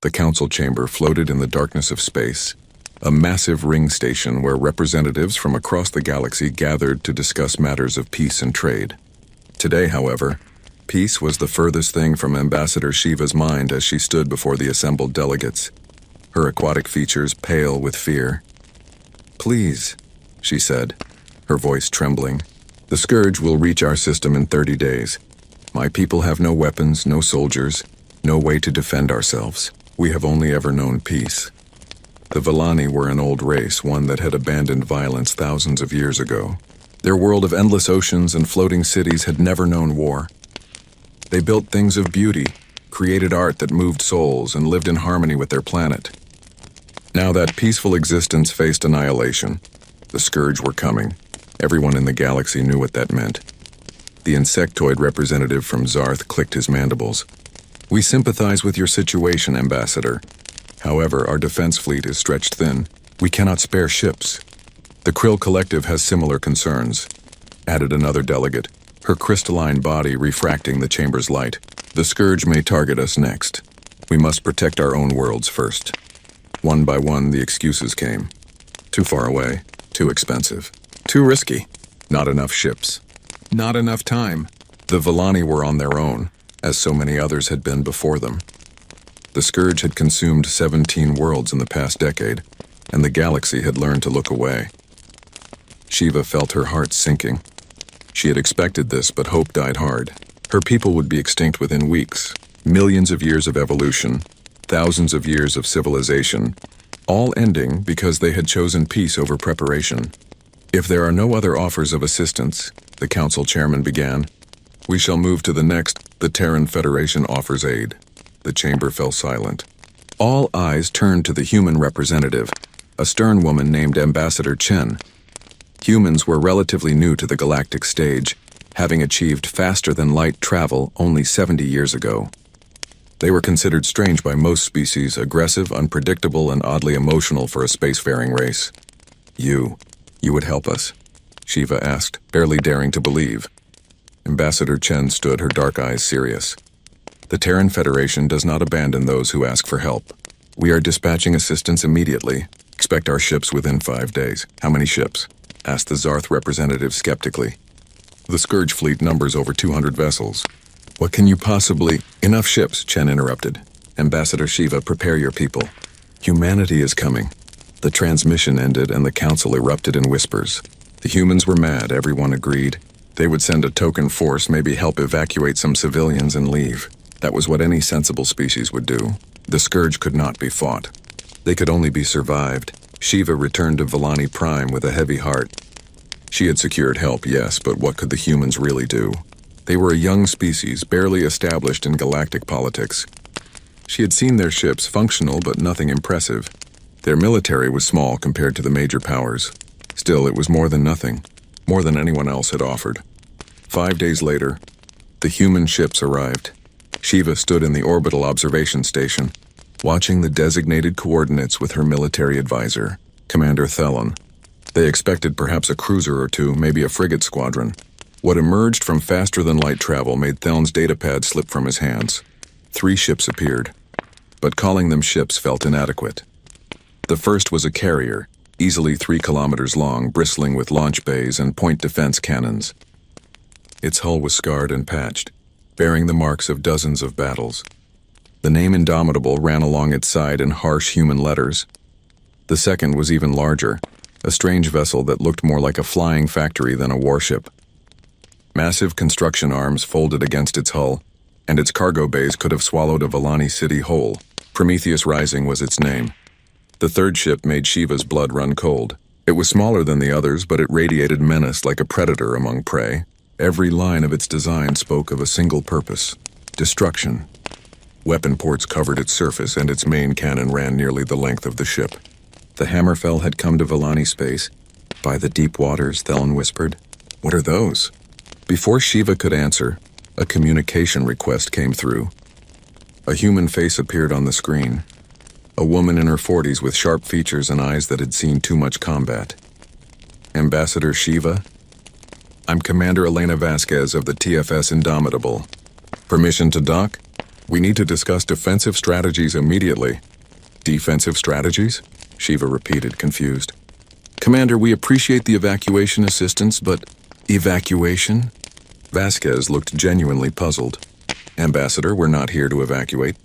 The council chamber floated in the darkness of space, a massive ring station where representatives from across the galaxy gathered to discuss matters of peace and trade. Today, however, peace was the furthest thing from Ambassador Shiva's mind as she stood before the assembled delegates, her aquatic features pale with fear. "Please," she said, her voice trembling, "the scourge will reach our system in 30 days. My people have no weapons, no soldiers, no way to defend ourselves. We have only ever known peace." The Villani were an old race, one that had abandoned violence thousands of years ago. Their world of endless oceans and floating cities had never known war. They built things of beauty, created art that moved souls, and lived in harmony with their planet. Now that peaceful existence faced annihilation. The scourge were coming. Everyone in the galaxy knew what that meant. The insectoid representative from Zarth clicked his mandibles. "We sympathize with your situation, Ambassador. However, our defense fleet is stretched thin. We cannot spare ships." "The Krill Collective has similar concerns," added another delegate, her crystalline body refracting the chamber's light. "The scourge may target us next. We must protect our own worlds first." One by one, the excuses came. Too far away, too expensive, too risky, not enough ships, not enough time. The Villani were on their own, as so many others had been before them. The scourge had consumed 17 worlds in the past decade, and the galaxy had learned to look away. Shiva felt her heart sinking. She had expected this, but hope died hard. Her people would be extinct within weeks. Millions of years of evolution, thousands of years of civilization, all ending because they had chosen peace over preparation. "If there are no other offers of assistance," the council chairman began, "we shall move to the next. The Terran Federation offers aid." The chamber fell silent. All eyes turned to the human representative, a stern woman named Ambassador Chen. Humans were relatively new to the galactic stage, having achieved faster-than-light travel only 70 years ago. They were considered strange by most species, aggressive, unpredictable, and oddly emotional for a spacefaring race. You would help us?" Shiva asked, barely daring to believe. Ambassador Chen stood, her dark eyes serious. "The Terran Federation does not abandon those who ask for help. We are dispatching assistance immediately. Expect our ships within 5 days." "How many ships?" asked the Zarth representative skeptically. "The Scourge fleet numbers over 200 vessels. What can you possibly—" "Enough ships," Chen interrupted. "Ambassador Shiva, prepare your people. Humanity is coming." The transmission ended and the council erupted in whispers. The humans were mad, everyone agreed. They would send a token force, maybe help evacuate some civilians and leave. That was what any sensible species would do. The scourge could not be fought. They could only be survived. Shiva returned to Villani Prime with a heavy heart. She had secured help, yes, but what could the humans really do? They were a young species, barely established in galactic politics. She had seen their ships, functional but nothing impressive. Their military was small compared to the major powers. Still, it was more than nothing, more than anyone else had offered. 5 days later, the human ships arrived. Shiva stood in the orbital observation station, watching the designated coordinates with her military advisor, Commander Thelon. They expected perhaps a cruiser or two, maybe a frigate squadron. What emerged from faster-than-light travel made Thelon's datapad slip from his hands. 3 ships appeared, but calling them ships felt inadequate. The first was a carrier, easily 3 kilometers long, bristling with launch bays and point defense cannons. Its hull was scarred and patched, bearing the marks of dozens of battles. The name Indomitable ran along its side in harsh human letters. The second was even larger, a strange vessel that looked more like a flying factory than a warship. Massive construction arms folded against its hull, and its cargo bays could have swallowed a Villani city whole. Prometheus Rising was its name. The third ship made Shiva's blood run cold. It was smaller than the others, but it radiated menace like a predator among prey. Every line of its design spoke of a single purpose: destruction. Weapon ports covered its surface, and its main cannon ran nearly the length of the ship. The Hammerfell had come to Villani space. "By the deep waters," Thelon whispered. "What are those?" Before Shiva could answer, a communication request came through. A human face appeared on the screen. A woman in her 40s with sharp features and eyes that had seen too much combat. "Ambassador Shiva? I'm Commander Elena Vasquez of the TFS Indomitable. Permission to dock?" We need to discuss defensive strategies immediately. Defensive strategies? Shiva repeated, confused. Commander, we appreciate the evacuation assistance, but... Evacuation? Vasquez looked genuinely puzzled. Ambassador, we're not here to evacuate.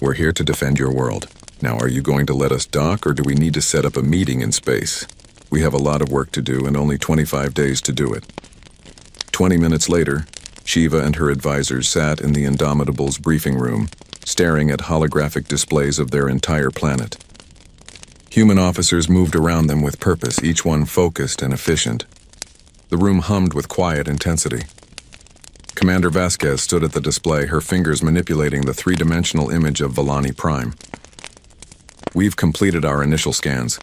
We're here to defend your world. Now, are you going to let us dock, or do we need to set up a meeting in space? We have a lot of work to do and only 25 days to do it. 20 minutes later, Shiva and her advisors sat in the Indomitable's briefing room, staring at holographic displays of their entire planet. Human officers moved around them with purpose, each one focused and efficient. The room hummed with quiet intensity. Commander Vasquez stood at the display, her fingers manipulating the three-dimensional image of Volani Prime. We've completed our initial scans.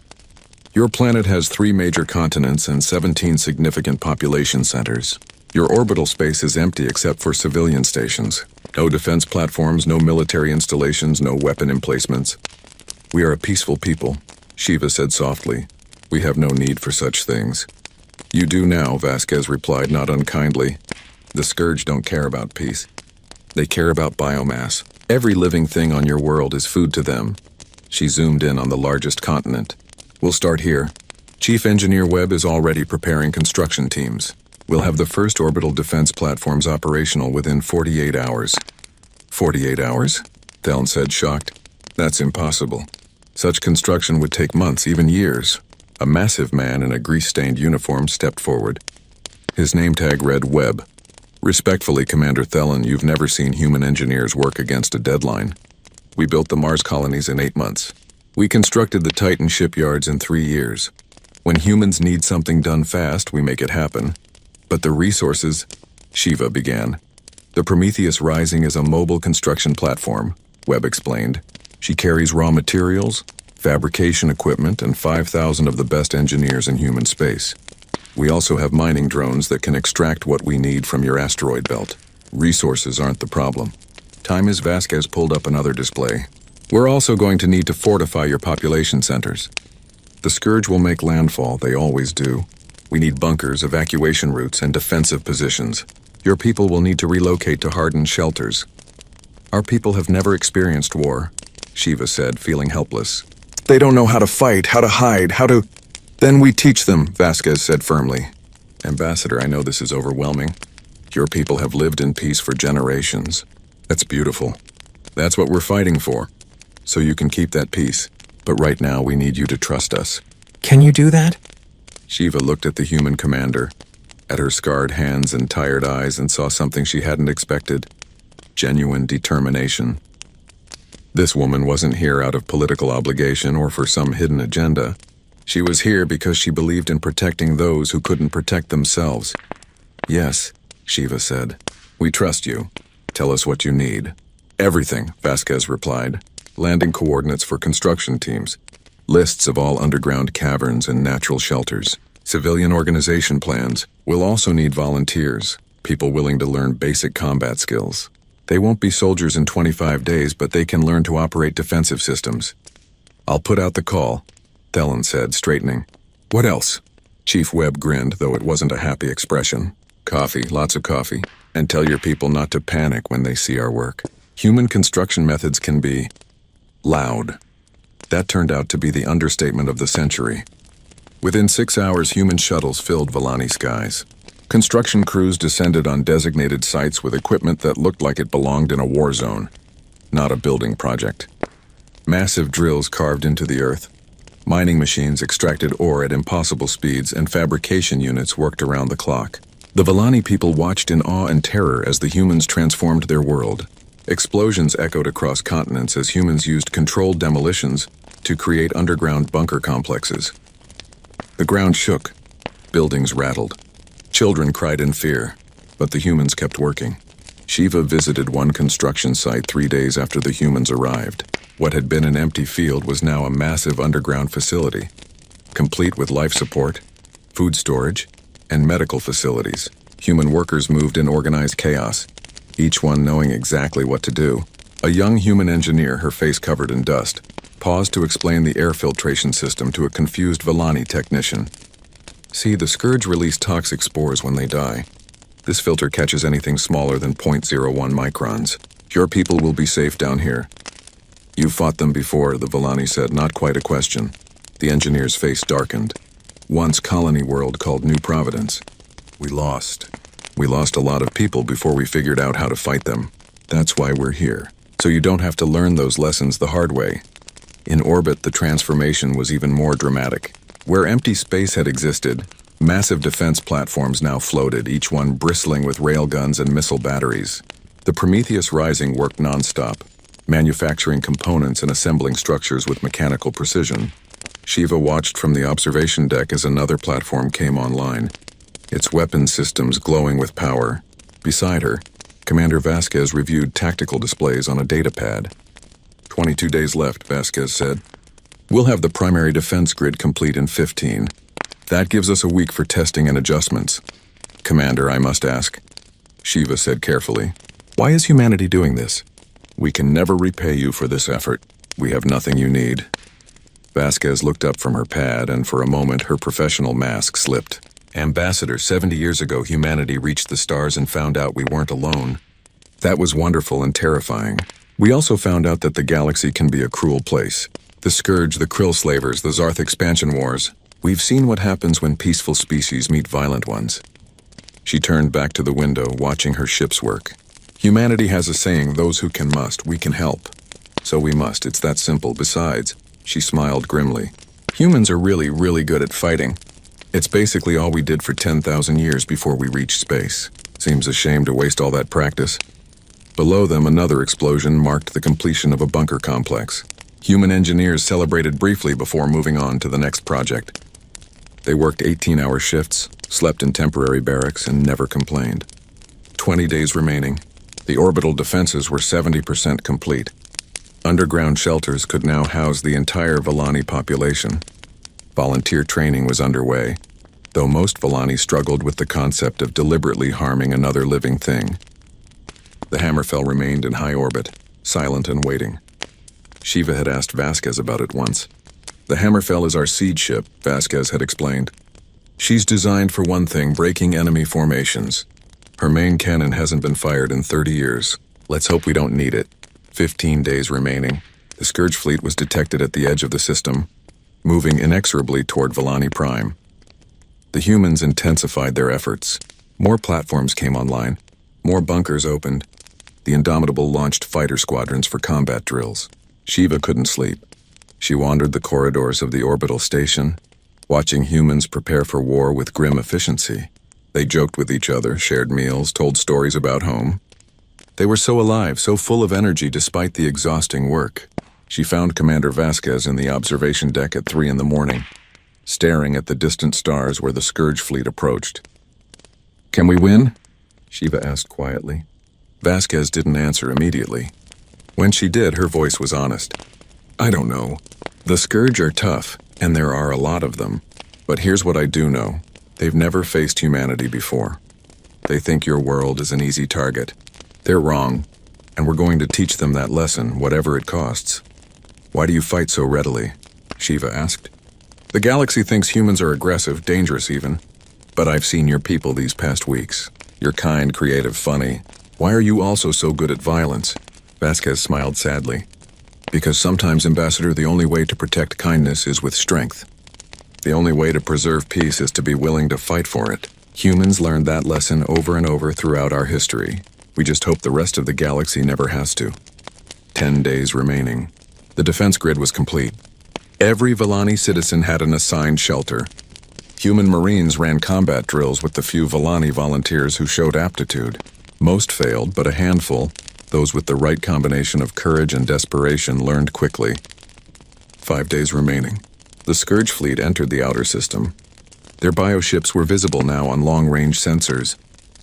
Your planet has 3 major continents and 17 significant population centers. Your orbital space is empty except for civilian stations. No defense platforms, no military installations, no weapon emplacements. We are a peaceful people, Shiva said softly. We have no need for such things. You do now, Vasquez replied, not unkindly. The Scourge don't care about peace. They care about biomass. Every living thing on your world is food to them. She zoomed in on the largest continent. We'll start here. Chief Engineer Webb is already preparing construction teams. We'll have the first orbital defense platforms operational within 48 hours. 48 hours? Thelen said, shocked. That's impossible. Such construction would take months, even years. A massive man in a grease-stained uniform stepped forward. His name tag read Webb. Respectfully, Commander Thelen, you've never seen human engineers work against a deadline. We built the Mars colonies in 8 months. We constructed the Titan shipyards in 3 years. When humans need something done fast, we make it happen. But the resources, Shiva began. The Prometheus Rising is a mobile construction platform, Webb explained. She carries raw materials, fabrication equipment, and 5,000 of the best engineers in human space. We also have mining drones that can extract what we need from your asteroid belt. Resources aren't the problem. Time as Vasquez pulled up another display. We're also going to need to fortify your population centers. The Scourge will make landfall, they always do. We need bunkers, evacuation routes, and defensive positions. Your people will need to relocate to hardened shelters. Our people have never experienced war, Shiva said, feeling helpless. They don't know how to fight, how to hide, how to... Then we teach them, Vasquez said firmly. Ambassador, I know this is overwhelming. Your people have lived in peace for generations. That's beautiful. That's what we're fighting for. So you can keep that peace. But right now, we need you to trust us. Can you do that? Shiva looked at the human commander, at her scarred hands and tired eyes, and saw something she hadn't expected. Genuine determination. This woman wasn't here out of political obligation or for some hidden agenda. She was here because she believed in protecting those who couldn't protect themselves. Yes, Shiva said. We trust you. Tell us what you need. Everything, Vasquez replied. Landing coordinates for construction teams. Lists of all underground caverns and natural shelters. Civilian organization plans. We'll also need volunteers. People willing to learn basic combat skills. They won't be soldiers in 25 days, but they can learn to operate defensive systems. I'll put out the call, Thelen said, straightening. What else? Chief Webb grinned, though it wasn't a happy expression. Coffee, lots of coffee. And tell your people not to panic when they see our work. Human construction methods can be loud. That turned out to be the understatement of the century. Within 6 hours, human shuttles filled Volani skies. Construction crews descended on designated sites with equipment that looked like it belonged in a war zone, not a building project. Massive drills carved into the earth. Mining machines extracted ore at impossible speeds, and fabrication units worked around the clock. The Volani people watched in awe and terror as the humans transformed their world. Explosions echoed across continents as humans used controlled demolitions to create underground bunker complexes. The ground shook. Buildings rattled. Children cried in fear, but the humans kept working. Shiva visited one construction site 3 days after the humans arrived. What had been an empty field was now a massive underground facility, complete with life support, food storage, and medical facilities. Human workers moved in organized chaos, each one knowing exactly what to do. A young human engineer, her face covered in dust, paused to explain the air filtration system to a confused Volani technician. See, the Scourge release toxic spores when they die. This filter catches anything smaller than 0.01 microns. Your people will be safe down here. You fought them before, the Volani said, not quite a question. The engineer's face darkened. Once colony world called New Providence. We lost. We lost a lot of people before we figured out how to fight them. That's why we're here. So you don't have to learn those lessons the hard way. In orbit, the transformation was even more dramatic. Where empty space had existed, massive defense platforms now floated, each one bristling with railguns and missile batteries. The Prometheus Rising worked non-stop, manufacturing components and assembling structures with mechanical precision. Shiva watched from the observation deck as another platform came online, its weapon systems glowing with power. Beside her, Commander Vasquez reviewed tactical displays on a data pad. 22 days left, Vasquez said. We'll have the primary defense grid complete in 15. That gives us a week for testing and adjustments. Commander, I must ask. Shiva said carefully. Why is humanity doing this? We can never repay you for this effort. We have nothing you need. Vasquez looked up from her pad, and for a moment her professional mask slipped. Ambassador, 70 years ago humanity reached the stars and found out we weren't alone. That was wonderful and terrifying. We also found out that the galaxy can be a cruel place. The Scourge, the Krill Slavers, the Zarth expansion wars. We've seen what happens when peaceful species meet violent ones. She turned back to the window, watching her ship's work. Humanity has a saying, those who can must, we can help. So we must, it's that simple. Besides, she smiled grimly. Humans are really, really good at fighting. It's basically all we did for 10,000 years before we reached space. Seems a shame to waste all that practice. Below them, another explosion marked the completion of a bunker complex. Human engineers celebrated briefly before moving on to the next project. They worked 18-hour shifts, slept in temporary barracks, and never complained. 20 days remaining. The orbital defenses were 70% complete. Underground shelters could now house the entire Volani population. Volunteer training was underway, though most Volani struggled with the concept of deliberately harming another living thing. The Hammerfell remained in high orbit, silent and waiting. Shiva had asked Vasquez about it once. The Hammerfell is our seed ship, Vasquez had explained. She's designed for one thing, breaking enemy formations. Her main cannon hasn't been fired in 30 years. Let's hope we don't need it. 15 days remaining. The Scourge fleet was detected at the edge of the system, moving inexorably toward Volani Prime. The humans intensified their efforts. More platforms came online. More bunkers opened. The Indomitable launched fighter squadrons for combat drills. Shiva couldn't sleep. She wandered the corridors of the orbital station, watching humans prepare for war with grim efficiency. They joked with each other, shared meals, told stories about home. They were so alive, so full of energy despite the exhausting work. She found Commander Vasquez in the observation deck at 3 a.m, staring at the distant stars where the Scourge fleet approached. Can we win? Shiva asked quietly. Vasquez didn't answer immediately. When she did, her voice was honest. I don't know. The Scourge are tough, and there are a lot of them. But here's what I do know. They've never faced humanity before. They think your world is an easy target. They're wrong, and we're going to teach them that lesson, whatever it costs. Why do you fight so readily? Shiva asked. The galaxy thinks humans are aggressive, dangerous even. But I've seen your people these past weeks. You're kind, creative, funny. Why are you also so good at violence? Vasquez smiled sadly. Because sometimes, Ambassador, the only way to protect kindness is with strength. The only way to preserve peace is to be willing to fight for it. Humans learned that lesson over and over throughout our history. We just hope the rest of the galaxy never has to. 10 days remaining. The defense grid was complete. Every Volani citizen had an assigned shelter. Human Marines ran combat drills with the few Volani volunteers who showed aptitude. Most failed, but a handful, those with the right combination of courage and desperation, learned quickly. 5 days remaining. The Scourge fleet entered the outer system. Their bioships were visible now on long-range sensors,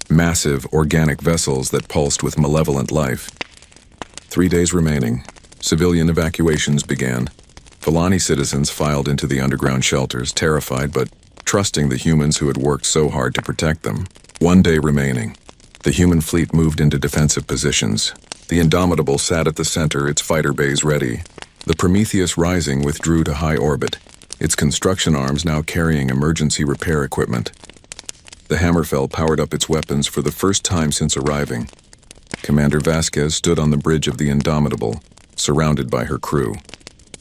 massive organic vessels that pulsed with malevolent life. 3 days remaining. Civilian evacuations began. Volani citizens filed into the underground shelters, terrified but trusting the humans who had worked so hard to protect them. 1 day remaining. The human fleet moved into defensive positions. The Indomitable sat at the center, its fighter bays ready. The Prometheus Rising withdrew to high orbit, its construction arms now carrying emergency repair equipment. The Hammerfell powered up its weapons for the first time since arriving. Commander Vasquez stood on the bridge of the Indomitable, surrounded by her crew.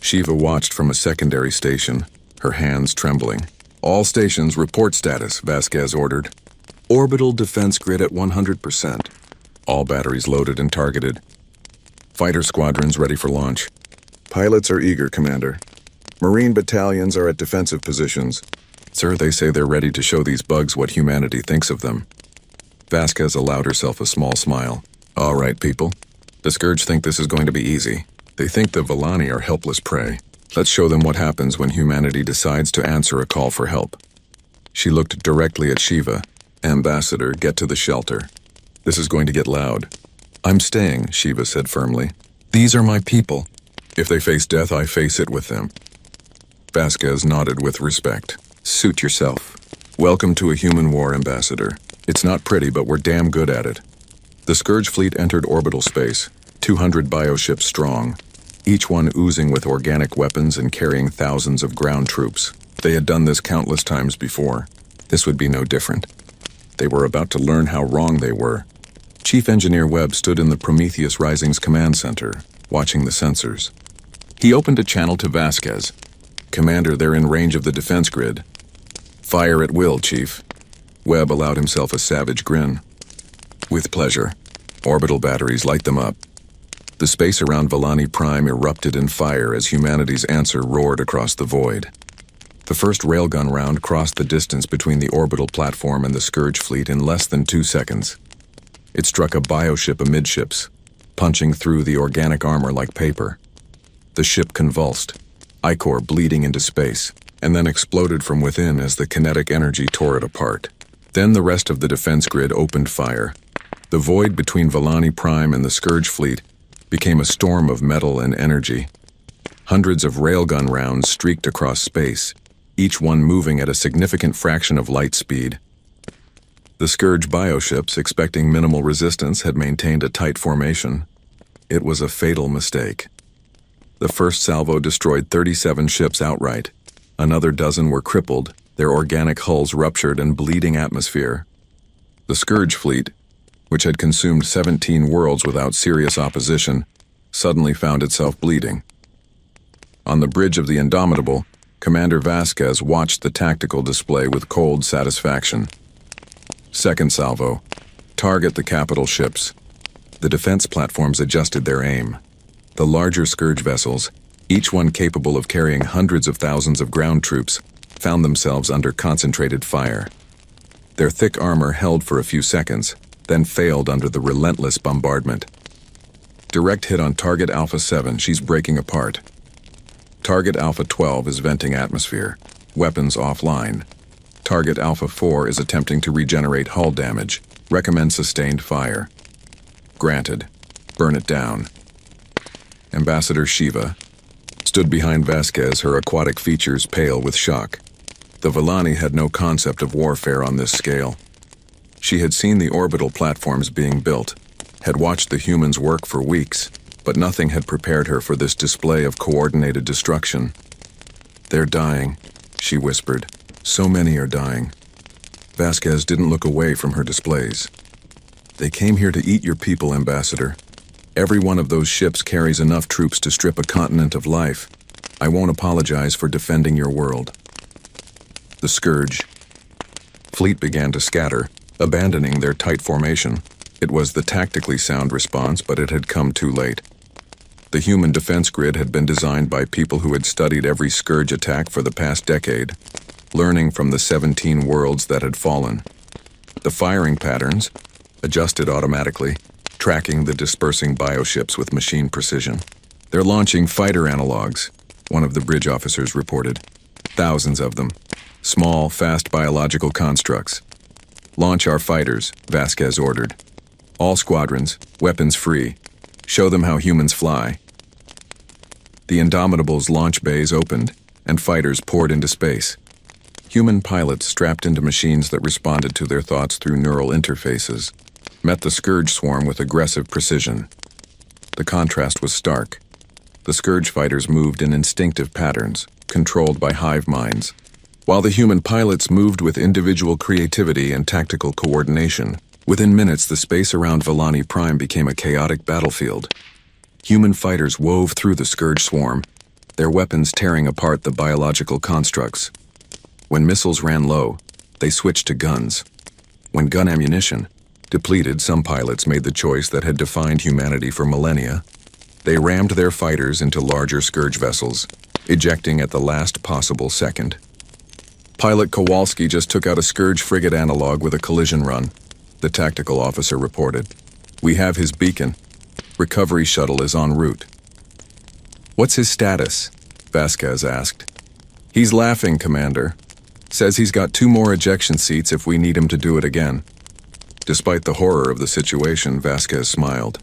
Shiva watched from a secondary station, her hands trembling. "All stations report status," Vasquez ordered. "Orbital defense grid at 100%. All batteries loaded and targeted. Fighter squadrons ready for launch. Pilots are eager, Commander. Marine battalions are at defensive positions. Sir, they say they're ready to show these bugs what humanity thinks of them." Vasquez allowed herself a small smile. "All right, people. The Scourge think this is going to be easy. They think the Villani are helpless prey. Let's show them what happens when humanity decides to answer a call for help." She looked directly at Shiva. "Ambassador, get to the shelter. This is going to get loud." "I'm staying," Shiva said firmly. "These are my people. If they face death, I face it with them." Vasquez nodded with respect. "Suit yourself. Welcome to a human war, Ambassador. It's not pretty, but we're damn good at it." The Scourge fleet entered orbital space, 200 bioships strong, each one oozing with organic weapons and carrying thousands of ground troops. They had done this countless times before. This would be no different. They were about to learn how wrong they were. Chief Engineer Webb stood in the Prometheus Rising's command center, watching the sensors. He opened a channel to Vasquez. "Commander, they're in range of the defense grid." "Fire at will, Chief." Webb allowed himself a savage grin. "With pleasure. Orbital batteries, light them up." The space around Villani Prime erupted in fire as humanity's answer roared across the void. The first railgun round crossed the distance between the orbital platform and the Scourge fleet in less than 2 seconds. It struck a bioship amidships, punching through the organic armor like paper. The ship convulsed, ichor bleeding into space, and then exploded from within as the kinetic energy tore it apart. Then the rest of the defense grid opened fire. The void between Villani Prime and the Scourge fleet became a storm of metal and energy. Hundreds of railgun rounds streaked across space, each one moving at a significant fraction of light speed. The Scourge bioships, expecting minimal resistance, had maintained a tight formation. It was a fatal mistake. The first salvo destroyed 37 ships outright. Another dozen were crippled, their organic hulls ruptured and bleeding atmosphere. The Scourge fleet, which had consumed 17 worlds without serious opposition, suddenly found itself bleeding. On the bridge of the Indomitable, Commander Vasquez watched the tactical display with cold satisfaction. Second salvo. Target the capital ships. The defense platforms adjusted their aim. The larger Scourge vessels, each one capable of carrying hundreds of thousands of ground troops, found themselves under concentrated fire. Their thick armor held for a few seconds, then failed under the relentless bombardment. Direct hit on target Alpha 7, she's breaking apart. Target Alpha 12 is venting atmosphere. Weapons offline. Target Alpha 4 is attempting to regenerate hull damage. Recommend sustained fire. Granted. Burn it down. Ambassador Shiva stood behind Vasquez, her aquatic features pale with shock. The Villani had no concept of warfare on this scale. She had seen the orbital platforms being built, had watched the humans work for weeks, but nothing had prepared her for this display of coordinated destruction. "They're dying," she whispered. "So many are dying." Vasquez didn't look away from her displays. "They came here to eat your people, Ambassador. Every one of those ships carries enough troops to strip a continent of life. I won't apologize for defending your world." The Scourge fleet began to scatter, abandoning their tight formation. It was the tactically sound response, but it had come too late. The human defense grid had been designed by people who had studied every Scourge attack for the past decade, learning from the 17 worlds that had fallen. The firing patterns, adjusted automatically, tracking the dispersing bioships with machine precision. "They're launching fighter analogs," one of the bridge officers reported. "Thousands of them. Small, fast biological constructs." "Launch our fighters," Vasquez ordered. "All squadrons, weapons free. Show them how humans fly." The Indomitable's launch bays opened, and fighters poured into space. Human pilots strapped into machines that responded to their thoughts through neural interfaces met the Scourge swarm with aggressive precision. The contrast was stark. The Scourge fighters moved in instinctive patterns, controlled by hive minds, while the human pilots moved with individual creativity and tactical coordination. Within minutes, the space around Volani Prime became a chaotic battlefield. Human fighters wove through the Scourge swarm, their weapons tearing apart the biological constructs. When missiles ran low, they switched to guns. When gun ammunition depleted, some pilots made the choice that had defined humanity for millennia. They rammed their fighters into larger Scourge vessels, ejecting at the last possible second. Pilot Kowalski just took out a Scourge frigate analog with a collision run, the tactical officer reported. We have his beacon. Recovery shuttle is en route. What's his status? Vasquez asked. He's laughing, Commander. Says he's got 2 more ejection seats if we need him to do it again. Despite the horror of the situation, Vasquez smiled.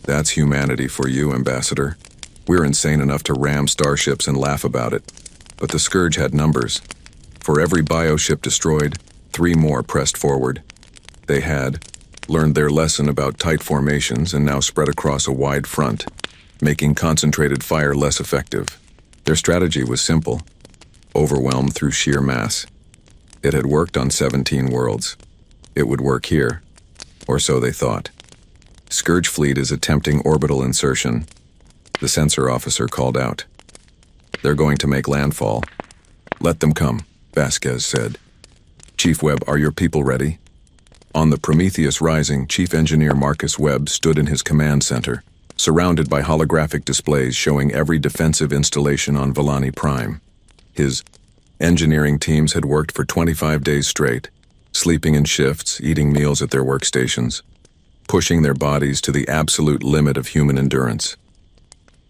That's humanity for you, Ambassador. We're insane enough to ram starships and laugh about it. But the Scourge had numbers. For every bioship destroyed, 3 more pressed forward. They had learned their lesson about tight formations and now spread across a wide front, making concentrated fire less effective. Their strategy was simple: overwhelm through sheer mass. It had worked on 17 worlds. It would work here, or so they thought. Scourge fleet is attempting orbital insertion, the sensor officer called out. They're going to make landfall. Let them come, Vasquez said. Chief Webb, are your people ready? On the Prometheus Rising, Chief Engineer Marcus Webb stood in his command center, surrounded by holographic displays showing every defensive installation on Volani Prime. His engineering teams had worked for 25 days straight, sleeping in shifts, eating meals at their workstations, pushing their bodies to the absolute limit of human endurance.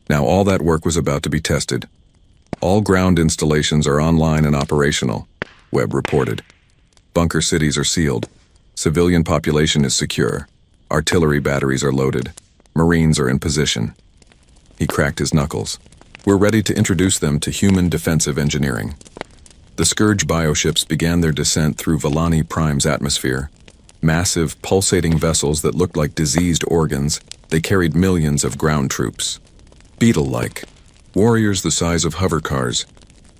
Now all that work was about to be tested. All ground installations are online and operational, Webb reported. Bunker cities are sealed. Civilian population is secure. Artillery batteries are loaded. Marines are in position. He cracked his knuckles. We're ready to introduce them to human defensive engineering. The Scourge bioships began their descent through Volani Prime's atmosphere. Massive, pulsating vessels that looked like diseased organs, they carried millions of ground troops. Beetle-like. Warriors the size of hover cars,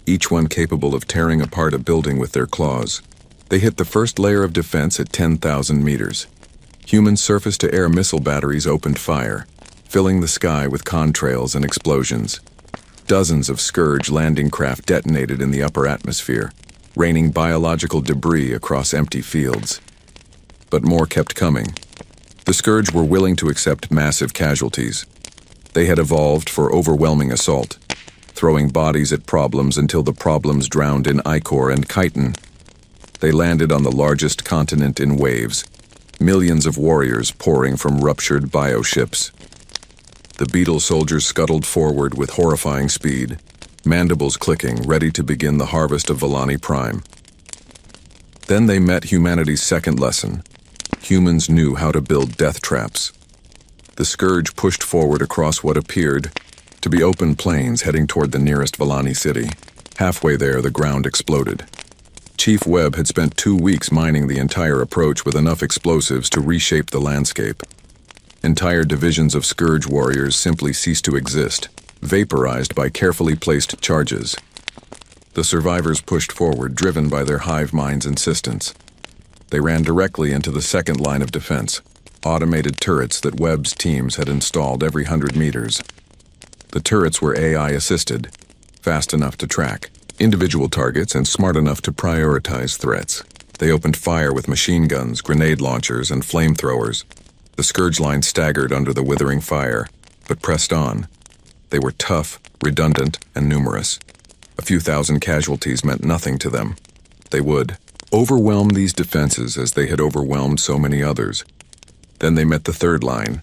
each one capable of tearing apart a building with their claws. They hit the first layer of defense at 10,000 meters. Human surface-to-air missile batteries opened fire, filling the sky with contrails and explosions. Dozens of Scourge landing craft detonated in the upper atmosphere, raining biological debris across empty fields. But more kept coming. The Scourge were willing to accept massive casualties. They had evolved for overwhelming assault, throwing bodies at problems until the problems drowned in ichor and chitin. They landed on the largest continent in waves, millions of warriors pouring from ruptured bioships. The Beetle soldiers scuttled forward with horrifying speed, mandibles clicking, ready to begin the harvest of Volani Prime. Then they met humanity's second lesson. Humans knew how to build death traps. The Scourge pushed forward across what appeared to be open plains heading toward the nearest Volani city. Halfway there, the ground exploded. Chief Webb had spent 2 weeks mining the entire approach with enough explosives to reshape the landscape. Entire divisions of Scourge warriors simply ceased to exist, vaporized by carefully placed charges. The survivors pushed forward, driven by their hive mind's insistence. They ran directly into the second line of defense, automated turrets that Webb's teams had installed every 100 meters. The turrets were AI-assisted, fast enough to track individual targets and smart enough to prioritize threats. They opened fire with machine guns, grenade launchers, and flamethrowers. The Scourge line staggered under the withering fire, but pressed on. They were tough, redundant, and numerous. A few thousand casualties meant nothing to them. They would overwhelm these defenses as they had overwhelmed so many others. Then they met the third line,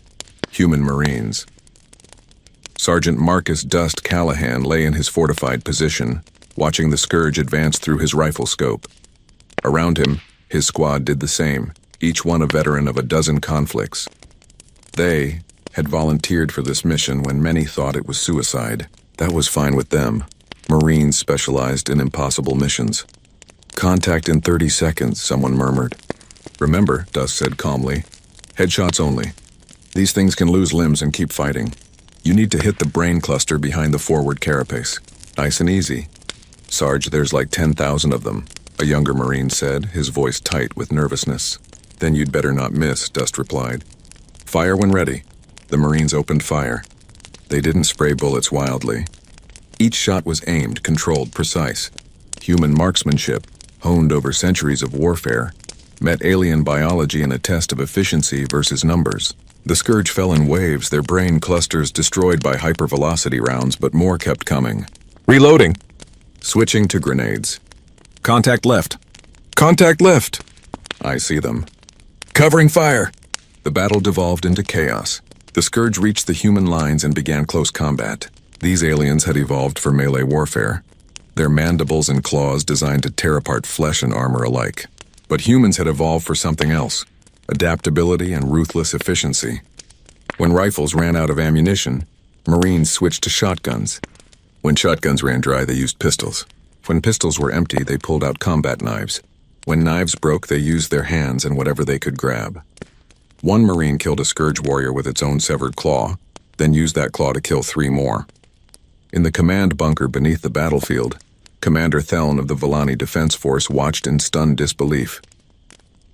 human Marines. Sergeant Marcus Dust Callahan lay in his fortified position, watching the Scourge advance through his rifle scope. Around him, his squad did the same, each one a veteran of a dozen conflicts. They had volunteered for this mission when many thought it was suicide. That was fine with them. Marines specialized in impossible missions. Contact in 30 seconds, someone murmured. Remember, Dust said calmly, headshots only. These things can lose limbs and keep fighting. You need to hit the brain cluster behind the forward carapace. Nice and easy. Sarge, there's like 10,000 of them, a younger Marine said, his voice tight with nervousness. Then you'd better not miss, Dust replied. Fire when ready. The Marines opened fire. They didn't spray bullets wildly. Each shot was aimed, controlled, precise. Human marksmanship, honed over centuries of warfare, met alien biology in a test of efficiency versus numbers. The Scourge fell in waves, their brain clusters destroyed by hypervelocity rounds, but more kept coming. Reloading! Switching to grenades. Contact left. Contact left! I see them. Covering fire! The battle devolved into chaos. The Scourge reached the human lines and began close combat. These aliens had evolved for melee warfare. Their mandibles and claws designed to tear apart flesh and armor alike. But humans had evolved for something else: adaptability and ruthless efficiency. When rifles ran out of ammunition, Marines switched to shotguns. When shotguns ran dry, they used pistols. When pistols were empty, they pulled out combat knives. When knives broke, they used their hands and whatever they could grab. One Marine killed a Scourge warrior with its own severed claw, then used that claw to kill 3 more. In the command bunker beneath the battlefield, Commander Theln of the Volani Defense Force watched in stunned disbelief.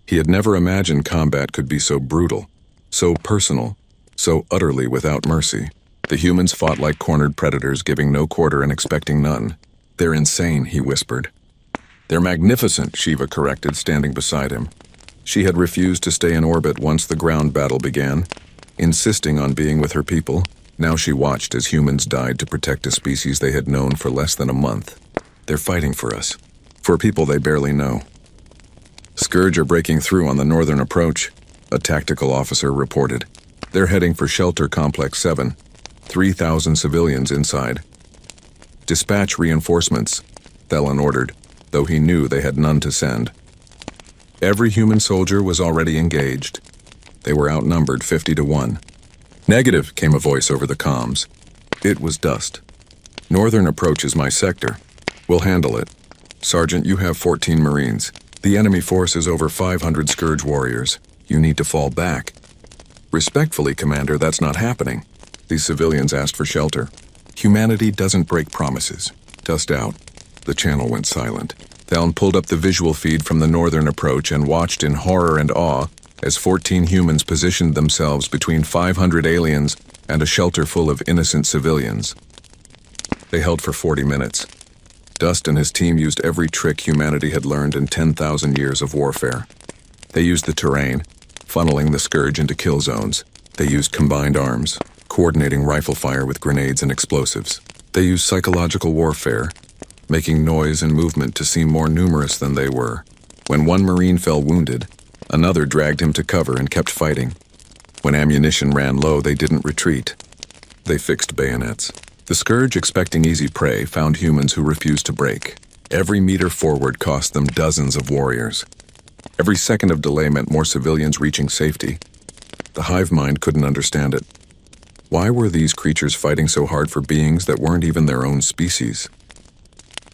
He had never imagined combat could be so brutal, so personal, so utterly without mercy. The humans fought like cornered predators, giving no quarter and expecting none. They're insane, he whispered. They're magnificent, Shiva corrected, standing beside him. She had refused to stay in orbit once the ground battle began, insisting on being with her people. Now she watched as humans died to protect a species they had known for less than a month. They're fighting for us, for people they barely know. Scourge are breaking through on the northern approach, a tactical officer reported. They're heading for Shelter Complex 7, 3,000 civilians inside. Dispatch reinforcements, Thelon ordered, though he knew they had none to send. Every human soldier was already engaged. They were outnumbered 50 to 1. Negative, came a voice over the comms. It was Dust. Northern approach is my sector. We'll handle it. Sergeant, you have 14 Marines. The enemy force is over 500 Scourge warriors. You need to fall back. Respectfully, Commander, that's not happening. These civilians asked for shelter. Humanity doesn't break promises. Dust out. The channel went silent. Theln pulled up the visual feed from the northern approach and watched in horror and awe as 14 humans positioned themselves between 500 aliens and a shelter full of innocent civilians. They held for 40 minutes. Dust and his team used every trick humanity had learned in 10,000 years of warfare. They used the terrain, funneling the Scourge into kill zones. They used combined arms, coordinating rifle fire with grenades and explosives. They used psychological warfare, making noise and movement to seem more numerous than they were. When one Marine fell wounded, another dragged him to cover and kept fighting. When ammunition ran low, they didn't retreat. They fixed bayonets. The Scourge, expecting easy prey, found humans who refused to break. Every meter forward cost them dozens of warriors. Every second of delay meant more civilians reaching safety. The hive mind couldn't understand it. Why were these creatures fighting so hard for beings that weren't even their own species?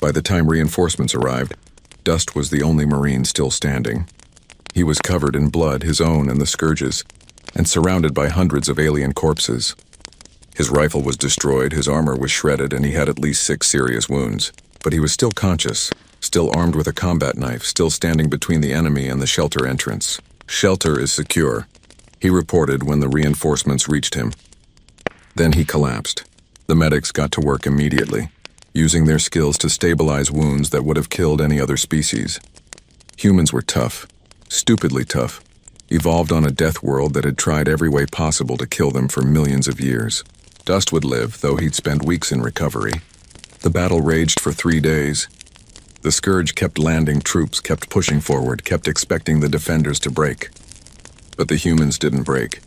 By the time reinforcements arrived, Dust was the only Marine still standing. He was covered in blood, his own and the Scourge's, and surrounded by hundreds of alien corpses. His rifle was destroyed, his armor was shredded, and he had at least 6 serious wounds. But he was still conscious, still armed with a combat knife, still standing between the enemy and the shelter entrance. Shelter is secure, he reported when the reinforcements reached him. Then he collapsed. The medics got to work immediately, using their skills to stabilize wounds that would have killed any other species. Humans were tough, stupidly tough, evolved on a death world that had tried every way possible to kill them for millions of years. Dust would live, though he'd spend weeks in recovery. The battle raged for 3 days. The Scourge kept landing troops, kept pushing forward, kept expecting the defenders to break. But the humans didn't break.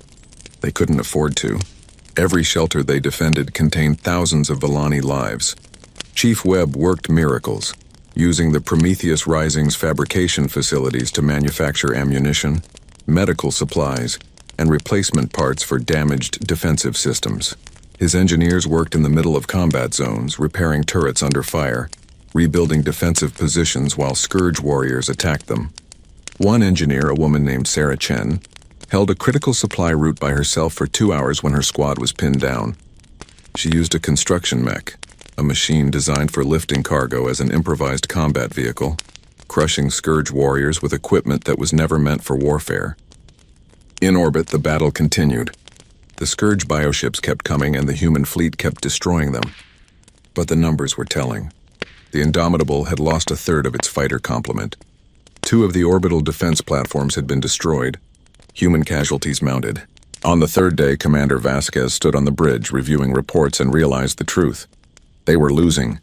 They couldn't afford to. Every shelter they defended contained thousands of Volani lives. Chief Webb worked miracles, using the Prometheus Rising's fabrication facilities to manufacture ammunition, medical supplies, and replacement parts for damaged defensive systems. His engineers worked in the middle of combat zones, repairing turrets under fire, rebuilding defensive positions while Scourge warriors attacked them. One engineer, a woman named Sarah Chen, held a critical supply route by herself for 2 hours when her squad was pinned down. She used a construction mech, a machine designed for lifting cargo as an improvised combat vehicle, crushing Scourge warriors with equipment that was never meant for warfare. In orbit, the battle continued. The Scourge bioships kept coming and the human fleet kept destroying them. But the numbers were telling. The Indomitable had lost a third of its fighter complement. 2 of the orbital defense platforms had been destroyed. Human casualties mounted. On the 3rd day, Commander Vasquez stood on the bridge reviewing reports and realized the truth. They were losing.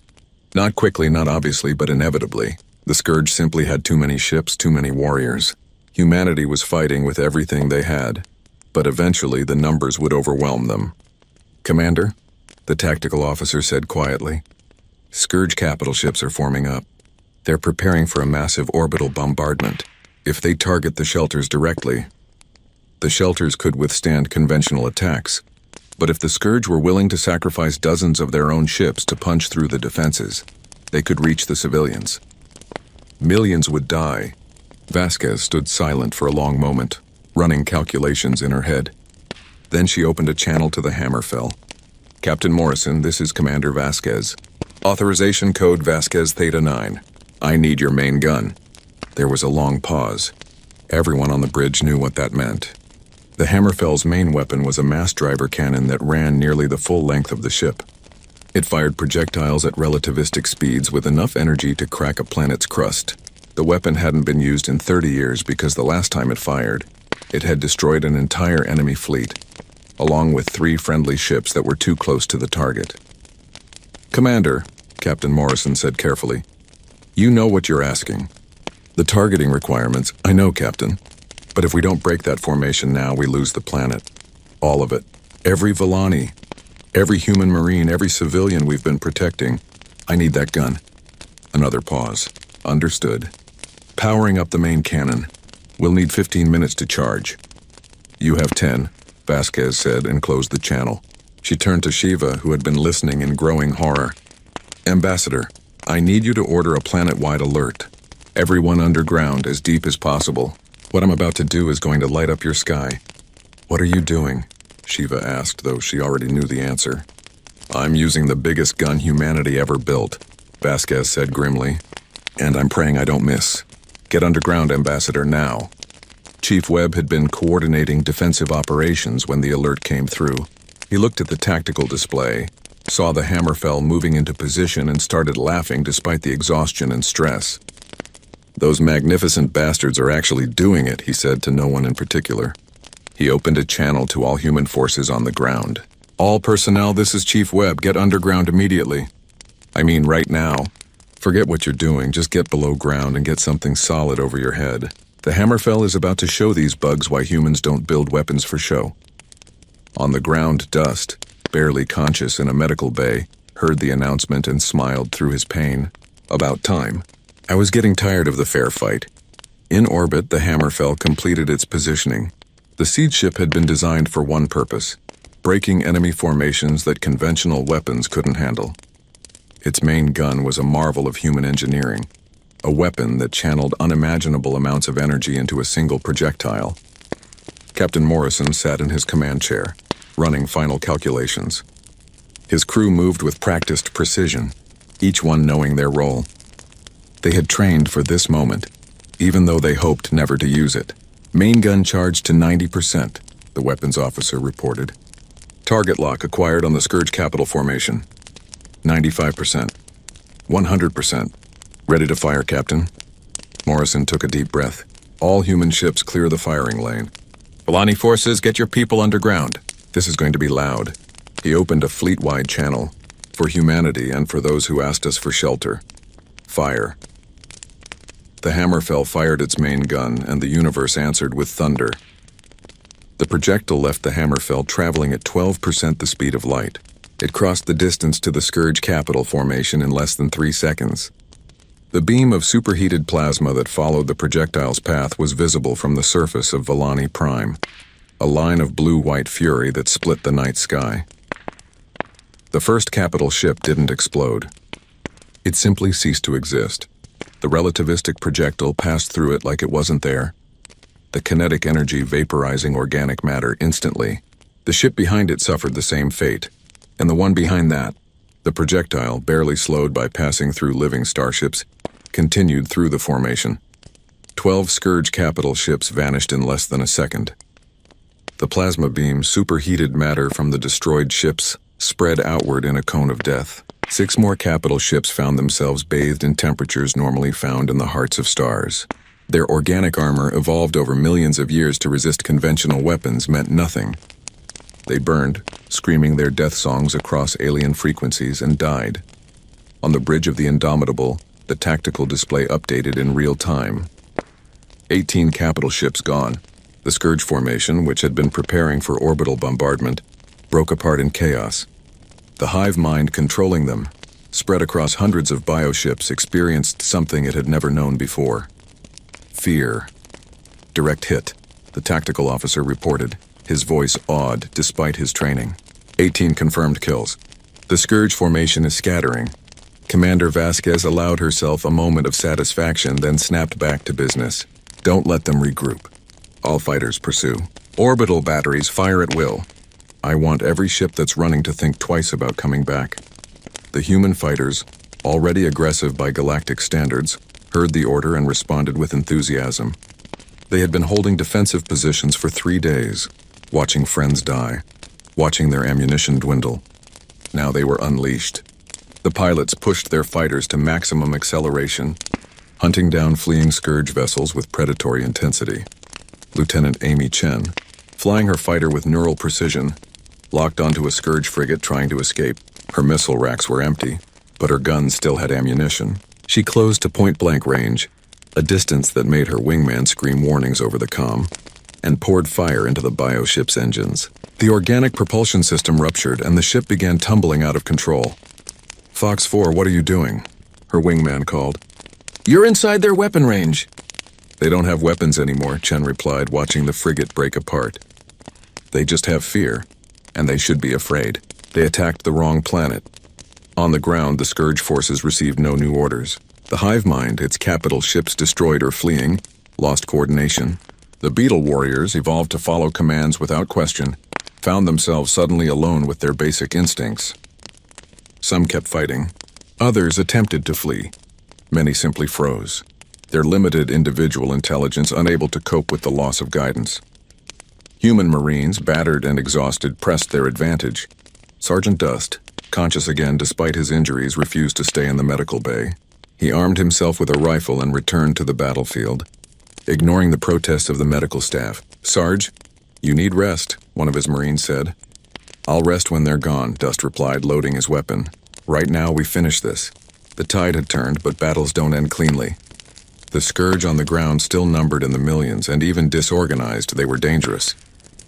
Not quickly, not obviously, but inevitably. The Scourge simply had too many ships, too many warriors. Humanity was fighting with everything they had, but eventually the numbers would overwhelm them. "Commander," the tactical officer said quietly, "Scourge capital ships are forming up. They're preparing for a massive orbital bombardment. If they target the shelters directly, the shelters could withstand conventional attacks. But if the Scourge were willing to sacrifice dozens of their own ships to punch through the defenses, they could reach the civilians. Millions would die." Vasquez stood silent for a long moment, running calculations in her head. Then she opened a channel to the Hammerfell. "Captain Morrison, this is Commander Vasquez. Authorization code Vasquez Theta 9. I need your main gun." There was a long pause. Everyone on the bridge knew what that meant. The Hammerfell's main weapon was a mass driver cannon that ran nearly the full length of the ship. It fired projectiles at relativistic speeds with enough energy to crack a planet's crust. The weapon hadn't been used in 30 years because the last time it fired, it had destroyed an entire enemy fleet, along with 3 friendly ships that were too close to the target. "Commander," Captain Morrison said carefully, "you know what you're asking. The targeting requirements, I know, Captain. But if we don't break that formation now, we lose the planet. All of it. Every Villani. Every human marine, every civilian we've been protecting. I need that gun." Another pause. "Understood. Powering up the main cannon. We'll need 15 minutes to charge." "You have 10, Vasquez said and closed the channel. She turned to Shiva, who had been listening in growing horror. "Ambassador, I need you to order a planet-wide alert. Everyone underground, as deep as possible. What I'm about to do is going to light up your sky." "What are you doing?" Shiva asked, though she already knew the answer. "I'm using the biggest gun humanity ever built," Vasquez said grimly. "And I'm praying I don't miss. Get underground, Ambassador, now." Chief Webb had been coordinating defensive operations when the alert came through. He looked at the tactical display, saw the Hammerfell moving into position, and started laughing despite the exhaustion and stress. "Those magnificent bastards are actually doing it," he said to no one in particular. He opened a channel to all human forces on the ground. "All personnel, this is Chief Webb. Get underground immediately. I mean, right now. Forget what you're doing. Just get below ground and get something solid over your head. The Hammerfell is about to show these bugs why humans don't build weapons for show." On the ground, Dust, barely conscious in a medical bay, heard the announcement and smiled through his pain. "About time. I was getting tired of the fair fight." In orbit, the Hammerfell completed its positioning. The seed ship had been designed for one purpose: breaking enemy formations that conventional weapons couldn't handle. Its main gun was a marvel of human engineering, a weapon that channeled unimaginable amounts of energy into a single projectile. Captain Morrison sat in his command chair, running final calculations. His crew moved with practiced precision, each one knowing their role. They had trained for this moment, even though they hoped never to use it. "Main gun charged to 90%, the weapons officer reported. "Target lock acquired on the Scourge capital formation. 95%. 100%. Ready to fire, Captain." Morrison took a deep breath. "All human ships clear the firing lane. Villani forces, get your people underground. This is going to be loud." He opened a fleet-wide channel, for humanity and for those who asked us for shelter. "Fire." The Hammerfell fired its main gun, and the universe answered with thunder. The projectile left the Hammerfell traveling at 12% the speed of light. It crossed the distance to the Scourge capital formation in less than 3 seconds. The beam of superheated plasma that followed the projectile's path was visible from the surface of Villani Prime, a line of blue-white fury that split the night sky. The first capital ship didn't explode. It simply ceased to exist. The relativistic projectile passed through it like it wasn't there, the kinetic energy vaporizing organic matter instantly. The ship behind it suffered the same fate, and the one behind that, the projectile, barely slowed by passing through living starships, continued through the formation. 12 Scourge capital ships vanished in less than a second. The plasma beam superheated matter from the destroyed ships spread outward in a cone of death. 6 more capital ships found themselves bathed in temperatures normally found in the hearts of stars. Their organic armor, evolved over millions of years to resist conventional weapons, meant nothing. They burned, screaming their death songs across alien frequencies, and died. On the bridge of the Indomitable, the tactical display updated in real time. 18 capital ships gone. The Scourge formation, which had been preparing for orbital bombardment, broke apart in chaos. The hive mind controlling them, spread across hundreds of bioships, experienced something it had never known before. Fear. Direct hit, the tactical officer reported, his voice awed despite his training. 18 confirmed kills. The Scourge formation is scattering. Commander Vasquez allowed herself a moment of satisfaction, then snapped back to business. Don't let them regroup. All fighters pursue. Orbital batteries fire at will. I want every ship that's running to think twice about coming back. The human fighters, already aggressive by galactic standards, heard the order and responded with enthusiasm. They had been holding defensive positions for 3 days, watching friends die, watching their ammunition dwindle. Now they were unleashed. The pilots pushed their fighters to maximum acceleration, hunting down fleeing Scourge vessels with predatory intensity. Lieutenant Amy Chen, flying her fighter with neural precision, locked onto a Scourge frigate trying to escape. Her missile racks were empty, but her guns still had ammunition. She closed to point-blank range, a distance that made her wingman scream warnings over the comm, and poured fire into the bioship's engines. The organic propulsion system ruptured, and the ship began tumbling out of control. Fox 4, what are you doing? Her wingman called. You're inside their weapon range. They don't have weapons anymore, Chen replied, watching the frigate break apart. They just have fear, and they should be afraid. They attacked the wrong planet. On the ground, the Scourge forces received no new orders. The hive mind, its capital ships destroyed or fleeing, lost coordination. The Beetle warriors, evolved to follow commands without question, found themselves suddenly alone with their basic instincts. Some kept fighting. Others attempted to flee. Many simply froze, their limited individual intelligence unable to cope with the loss of guidance. Human Marines, battered and exhausted, pressed their advantage. Sergeant Dust, conscious again despite his injuries, refused to stay in the medical bay. He armed himself with a rifle and returned to the battlefield, ignoring the protests of the medical staff. Sarge, you need rest, one of his Marines said. I'll rest when they're gone, Dust replied, loading his weapon. Right now we finish this. The tide had turned, but battles don't end cleanly. The Scourge on the ground still numbered in the millions, and even disorganized, they were dangerous.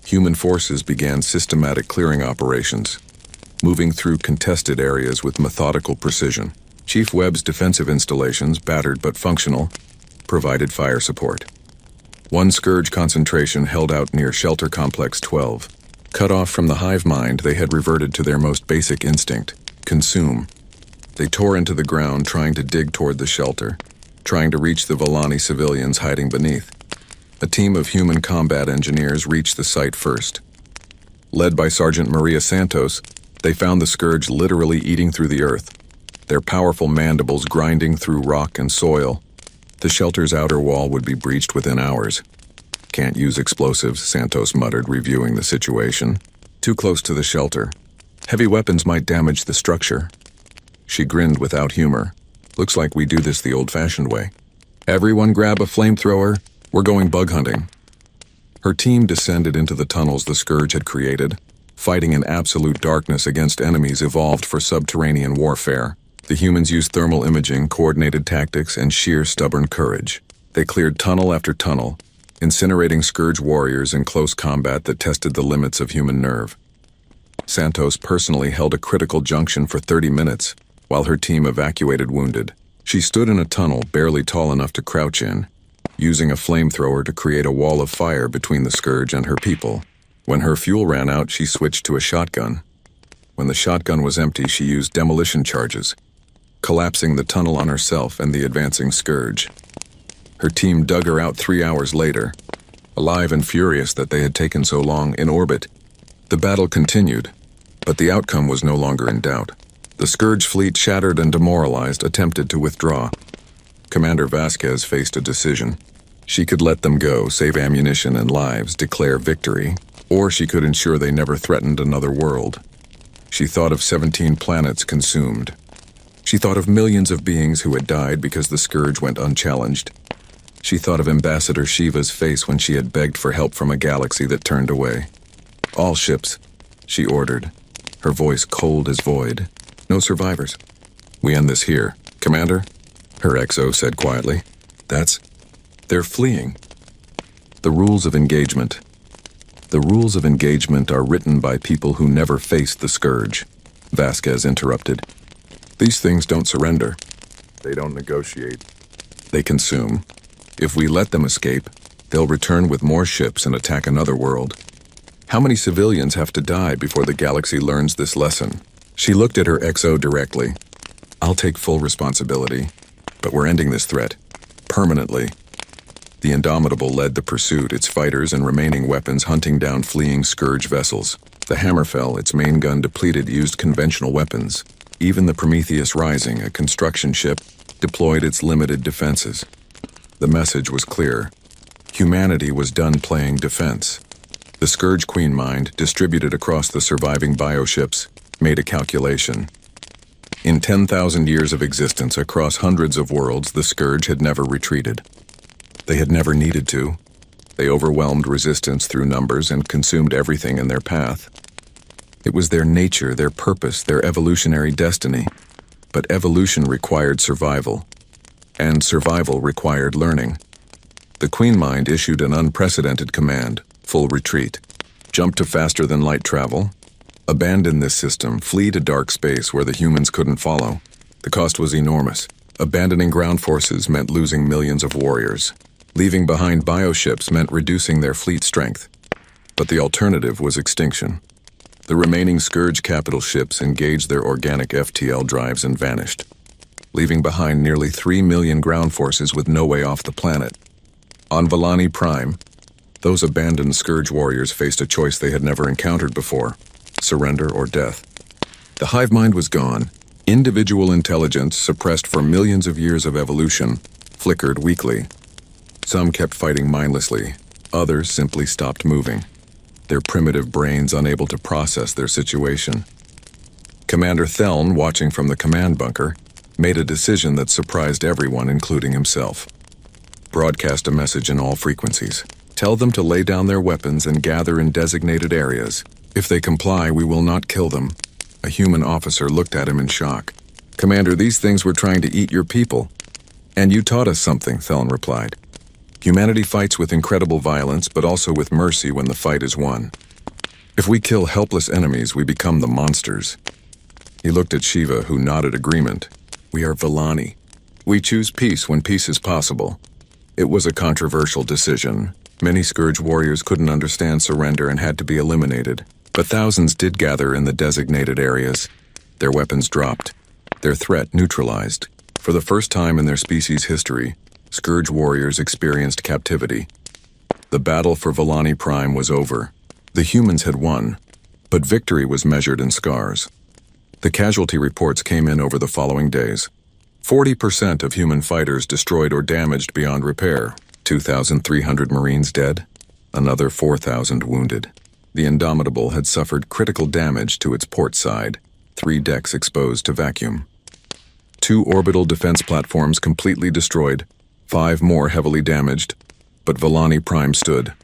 Human forces began systematic clearing operations, moving through contested areas with methodical precision. Chief Webb's defensive installations, battered but functional, provided fire support. One Scourge concentration held out near Shelter Complex 12. Cut off from the hive mind, they had reverted to their most basic instinct: consume. They tore into the ground, trying to dig toward the shelter, trying to reach the Volani civilians hiding beneath. A team of human combat engineers reached the site first. Led by Sergeant Maria Santos, they found the Scourge literally eating through the earth, their powerful mandibles grinding through rock and soil. The shelter's outer wall would be breached within hours. Can't use explosives, Santos muttered, reviewing the situation. Too close to the shelter. Heavy weapons might damage the structure. She grinned without humor. Looks like we do this the old-fashioned way. Everyone grab a flamethrower. We're going bug hunting. Her team descended into the tunnels the Scourge had created, fighting in absolute darkness against enemies evolved for subterranean warfare. The humans used thermal imaging, coordinated tactics, and sheer stubborn courage. They cleared tunnel after tunnel, incinerating Scourge warriors in close combat that tested the limits of human nerve. Santos personally held a critical junction for 30 minutes, while her team evacuated wounded. She stood in a tunnel barely tall enough to crouch in, using a flamethrower to create a wall of fire between the Scourge and her people. When her fuel ran out, she switched to a shotgun. When the shotgun was empty, she used demolition charges, collapsing the tunnel on herself and the advancing Scourge. Her team dug her out 3 hours later, alive and furious that they had taken so long in orbit. The battle continued, but the outcome was no longer in doubt. The Scourge fleet, shattered and demoralized, attempted to withdraw. Commander Vasquez faced a decision. She could let them go, save ammunition and lives, declare victory, or she could ensure they never threatened another world. She thought of 17 planets consumed. She thought of millions of beings who had died because the scourge went unchallenged. She thought of Ambassador Shiva's face when she had begged for help from a galaxy that turned away. "All ships," she ordered, her voice cold as void. "No survivors. We end this here. Commander," her XO said quietly. They're fleeing." The rules of engagement. The rules of engagement are written by people who never faced the scourge, Vasquez interrupted. These things don't surrender. They don't negotiate. They consume. If we let them escape, they'll return with more ships and attack another world. How many civilians have to die before the galaxy learns this lesson? She looked at her XO directly. "I'll take full responsibility, but we're ending this threat. Permanently." The Indomitable led the pursuit, its fighters and remaining weapons hunting down fleeing scourge vessels. The Hammerfell, its main gun depleted, used conventional weapons. Even the Prometheus Rising, a construction ship, deployed its limited defenses. The message was clear. Humanity was done playing defense. The Scourge Queen Mind, distributed across the surviving bioships, made a calculation. In 10,000 years of existence across hundreds of worlds, the Scourge had never retreated. They had never needed to. They overwhelmed resistance through numbers and consumed everything in their path. It was their nature, their purpose, their evolutionary destiny. But evolution required survival, and survival required learning. The Queen Mind issued an unprecedented command: full retreat. Jump to faster-than-light travel. Abandon this system, flee to dark space where the humans couldn't follow. The cost was enormous. Abandoning ground forces meant losing millions of warriors. Leaving behind bioships meant reducing their fleet strength. But the alternative was extinction. The remaining Scourge capital ships engaged their organic FTL drives and vanished, leaving behind nearly 3 million ground forces with no way off the planet. On Volani Prime, those abandoned Scourge warriors faced a choice they had never encountered before: surrender or death. The hive mind was gone. Individual intelligence, suppressed for millions of years of evolution, flickered weakly. Some kept fighting mindlessly. Others simply stopped moving, their primitive brains unable to process their situation. Commander Theln, watching from the command bunker, made a decision that surprised everyone, including himself. Broadcast a message in all frequencies. Tell them to lay down their weapons and gather in designated areas. If they comply, we will not kill them. A human officer looked at him in shock. "Commander, these things were trying to eat your people." "And you taught us something," Theln replied. "Humanity fights with incredible violence, but also with mercy when the fight is won. If we kill helpless enemies, we become the monsters." He looked at Shiva, who nodded agreement. "We are Volani. We choose peace when peace is possible." It was a controversial decision. Many Scourge warriors couldn't understand surrender and had to be eliminated. But thousands did gather in the designated areas. Their weapons dropped, their threat neutralized. For the first time in their species' history, Scourge warriors experienced captivity. The battle for Volani Prime was over. The humans had won, but victory was measured in scars. The casualty reports came in over the following days. 40% of human fighters destroyed or damaged beyond repair. 2,300 Marines dead, another 4,000 wounded. The Indomitable had suffered critical damage to its port side, 3 decks exposed to vacuum. 2 orbital defense platforms completely destroyed, 5 more heavily damaged, but Volani Prime stood.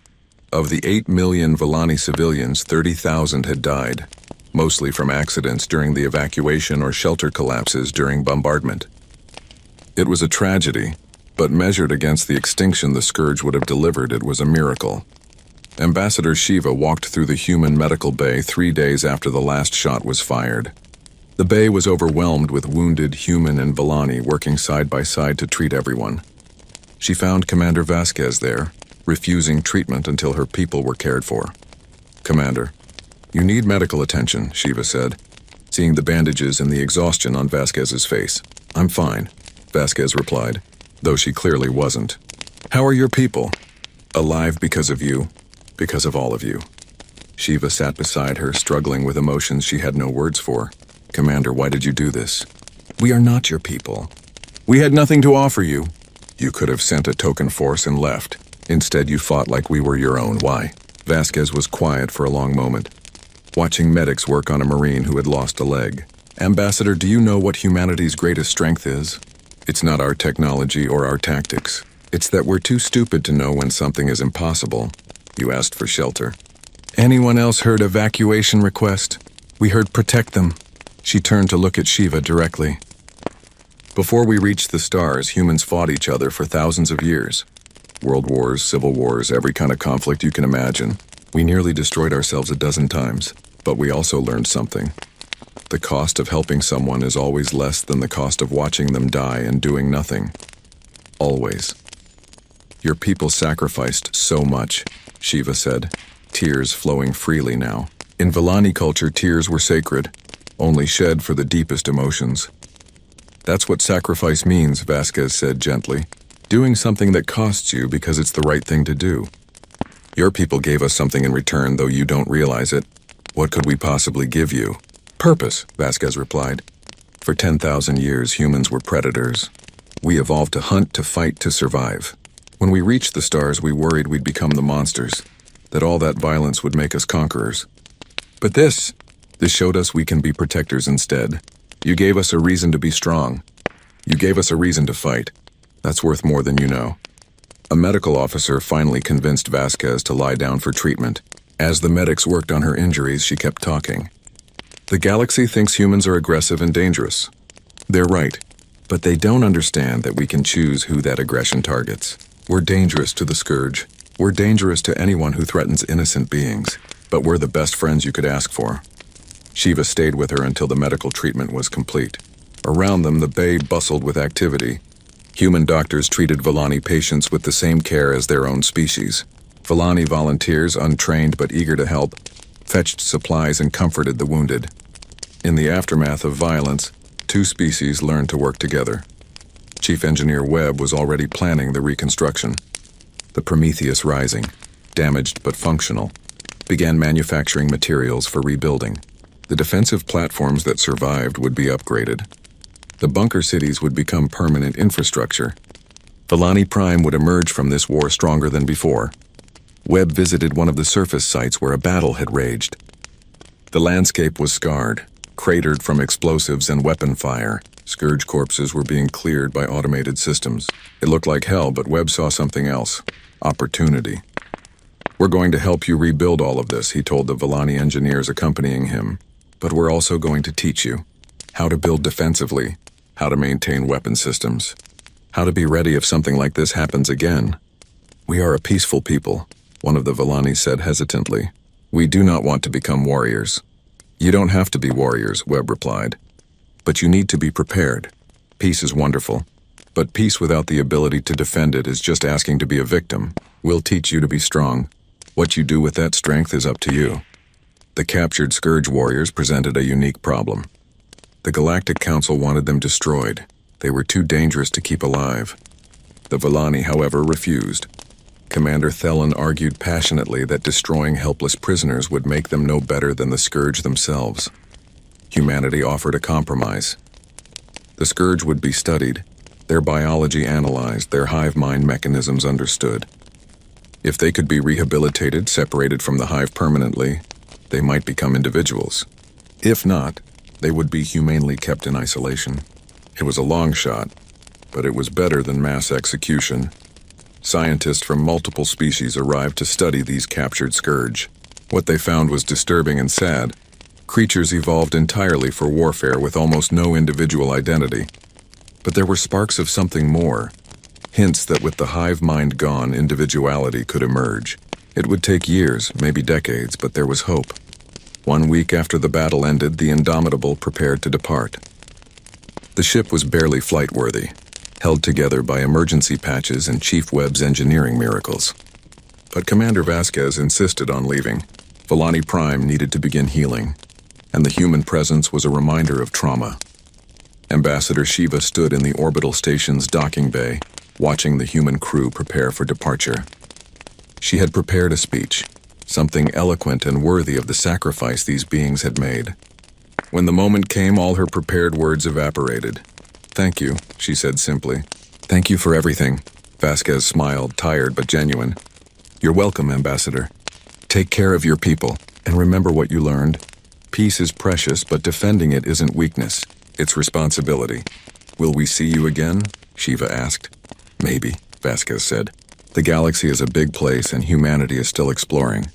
Of the 8 million Volani civilians, 30,000 had died, mostly from accidents during the evacuation or shelter collapses during bombardment. It was a tragedy, but measured against the extinction the Scourge would have delivered, it was a miracle. Ambassador Shiva walked through the human medical bay 3 days after the last shot was fired. The bay was overwhelmed with wounded human and Volani working side by side to treat everyone. She found Commander Vasquez there, refusing treatment until her people were cared for. "Commander, you need medical attention," Shiva said, seeing the bandages and the exhaustion on Vasquez's face. "I'm fine," Vasquez replied, though she clearly wasn't. "How are your people?" "Alive because of you, because of all of you." Shiva sat beside her, struggling with emotions she had no words for. "Commander, why did you do this?" "We are not your people. We had nothing to offer you. You could have sent a token force and left. Instead, you fought like we were your own. Why? Vasquez was quiet for a long moment, watching medics work on a Marine who had lost a leg. Ambassador, do you know what humanity's greatest strength is? It's not our technology or our tactics. It's that we're too stupid to know when something is impossible. You asked for shelter. Anyone else heard evacuation request? We heard protect them. She turned to look at Shiva directly. Before we reached the stars, humans fought each other for thousands of years. World wars, civil wars, every kind of conflict you can imagine. We nearly destroyed ourselves a dozen times, but we also learned something. The cost of helping someone is always less than the cost of watching them die and doing nothing. Always. Your people sacrificed so much, Shiva said, tears flowing freely now. In Villani culture, tears were sacred, only shed for the deepest emotions. That's what sacrifice means, Vasquez said gently. Doing something that costs you because it's the right thing to do. Your people gave us something in return, though you don't realize it. What could we possibly give you? Purpose, Vasquez replied. For 10,000 years, humans were predators. We evolved to hunt, to fight, to survive. When we reached the stars, we worried we'd become the monsters, that all that violence would make us conquerors. But this showed us we can be protectors instead. You gave us a reason to be strong. You gave us a reason to fight. That's worth more than you know. A medical officer finally convinced Vasquez to lie down for treatment. As the medics worked on her injuries, she kept talking. The galaxy thinks humans are aggressive and dangerous. They're right, but they don't understand that we can choose who that aggression targets. We're dangerous to the Scourge. We're dangerous to anyone who threatens innocent beings, but we're the best friends you could ask for. Shiva stayed with her until the medical treatment was complete. Around them, the bay bustled with activity. Human doctors treated Villani patients with the same care as their own species. Villani volunteers, untrained but eager to help, fetched supplies and comforted the wounded. In the aftermath of violence, two species learned to work together. Chief Engineer Webb was already planning the reconstruction. The Prometheus Rising, damaged but functional, began manufacturing materials for rebuilding. The defensive platforms that survived would be upgraded. The bunker cities would become permanent infrastructure. Villani Prime would emerge from this war stronger than before. Webb visited one of the surface sites where a battle had raged. The landscape was scarred, cratered from explosives and weapon fire. Scourge corpses were being cleared by automated systems. It looked like hell, but Webb saw something else. Opportunity. We're going to help you rebuild all of this, he told the Villani engineers accompanying him. But we're also going to teach you how to build defensively, how to maintain weapon systems, how to be ready if something like this happens again. We are a peaceful people, one of the Villani said hesitantly. We do not want to become warriors. You don't have to be warriors, Webb replied. But you need to be prepared. Peace is wonderful, but peace without the ability to defend it is just asking to be a victim. We'll teach you to be strong. What you do with that strength is up to you. The captured Scourge warriors presented a unique problem. The Galactic Council wanted them destroyed. They were too dangerous to keep alive. The Villani, however, refused. Commander Thelen argued passionately that destroying helpless prisoners would make them no better than the Scourge themselves. Humanity offered a compromise. The Scourge would be studied, their biology analyzed, their hive mind mechanisms understood. If they could be rehabilitated, separated from the hive permanently, they might become individuals. If not, they would be humanely kept in isolation. It was a long shot, but it was better than mass execution. Scientists from multiple species arrived to study these captured Scourge. What they found was disturbing and sad. Creatures evolved entirely for warfare with almost no individual identity. But there were sparks of something more. Hints that with the hive mind gone, individuality could emerge. It would take years, maybe decades, but there was hope. 1 week after the battle ended, the Indomitable prepared to depart. The ship was barely flight-worthy, held together by emergency patches and Chief Webb's engineering miracles. But Commander Vasquez insisted on leaving. Villani Prime needed to begin healing, and the human presence was a reminder of trauma. Ambassador Shiva stood in the orbital station's docking bay, watching the human crew prepare for departure. She had prepared a speech, something eloquent and worthy of the sacrifice these beings had made. When the moment came, all her prepared words evaporated. "Thank you," she said simply. Thank you for everything. Vasquez smiled, tired but genuine. You're welcome, Ambassador. Take care of your people, and remember what you learned. Peace is precious, but defending it isn't weakness. It's responsibility. Will we see you again? Shiva asked. Maybe, Vasquez said. The galaxy is a big place and humanity is still exploring.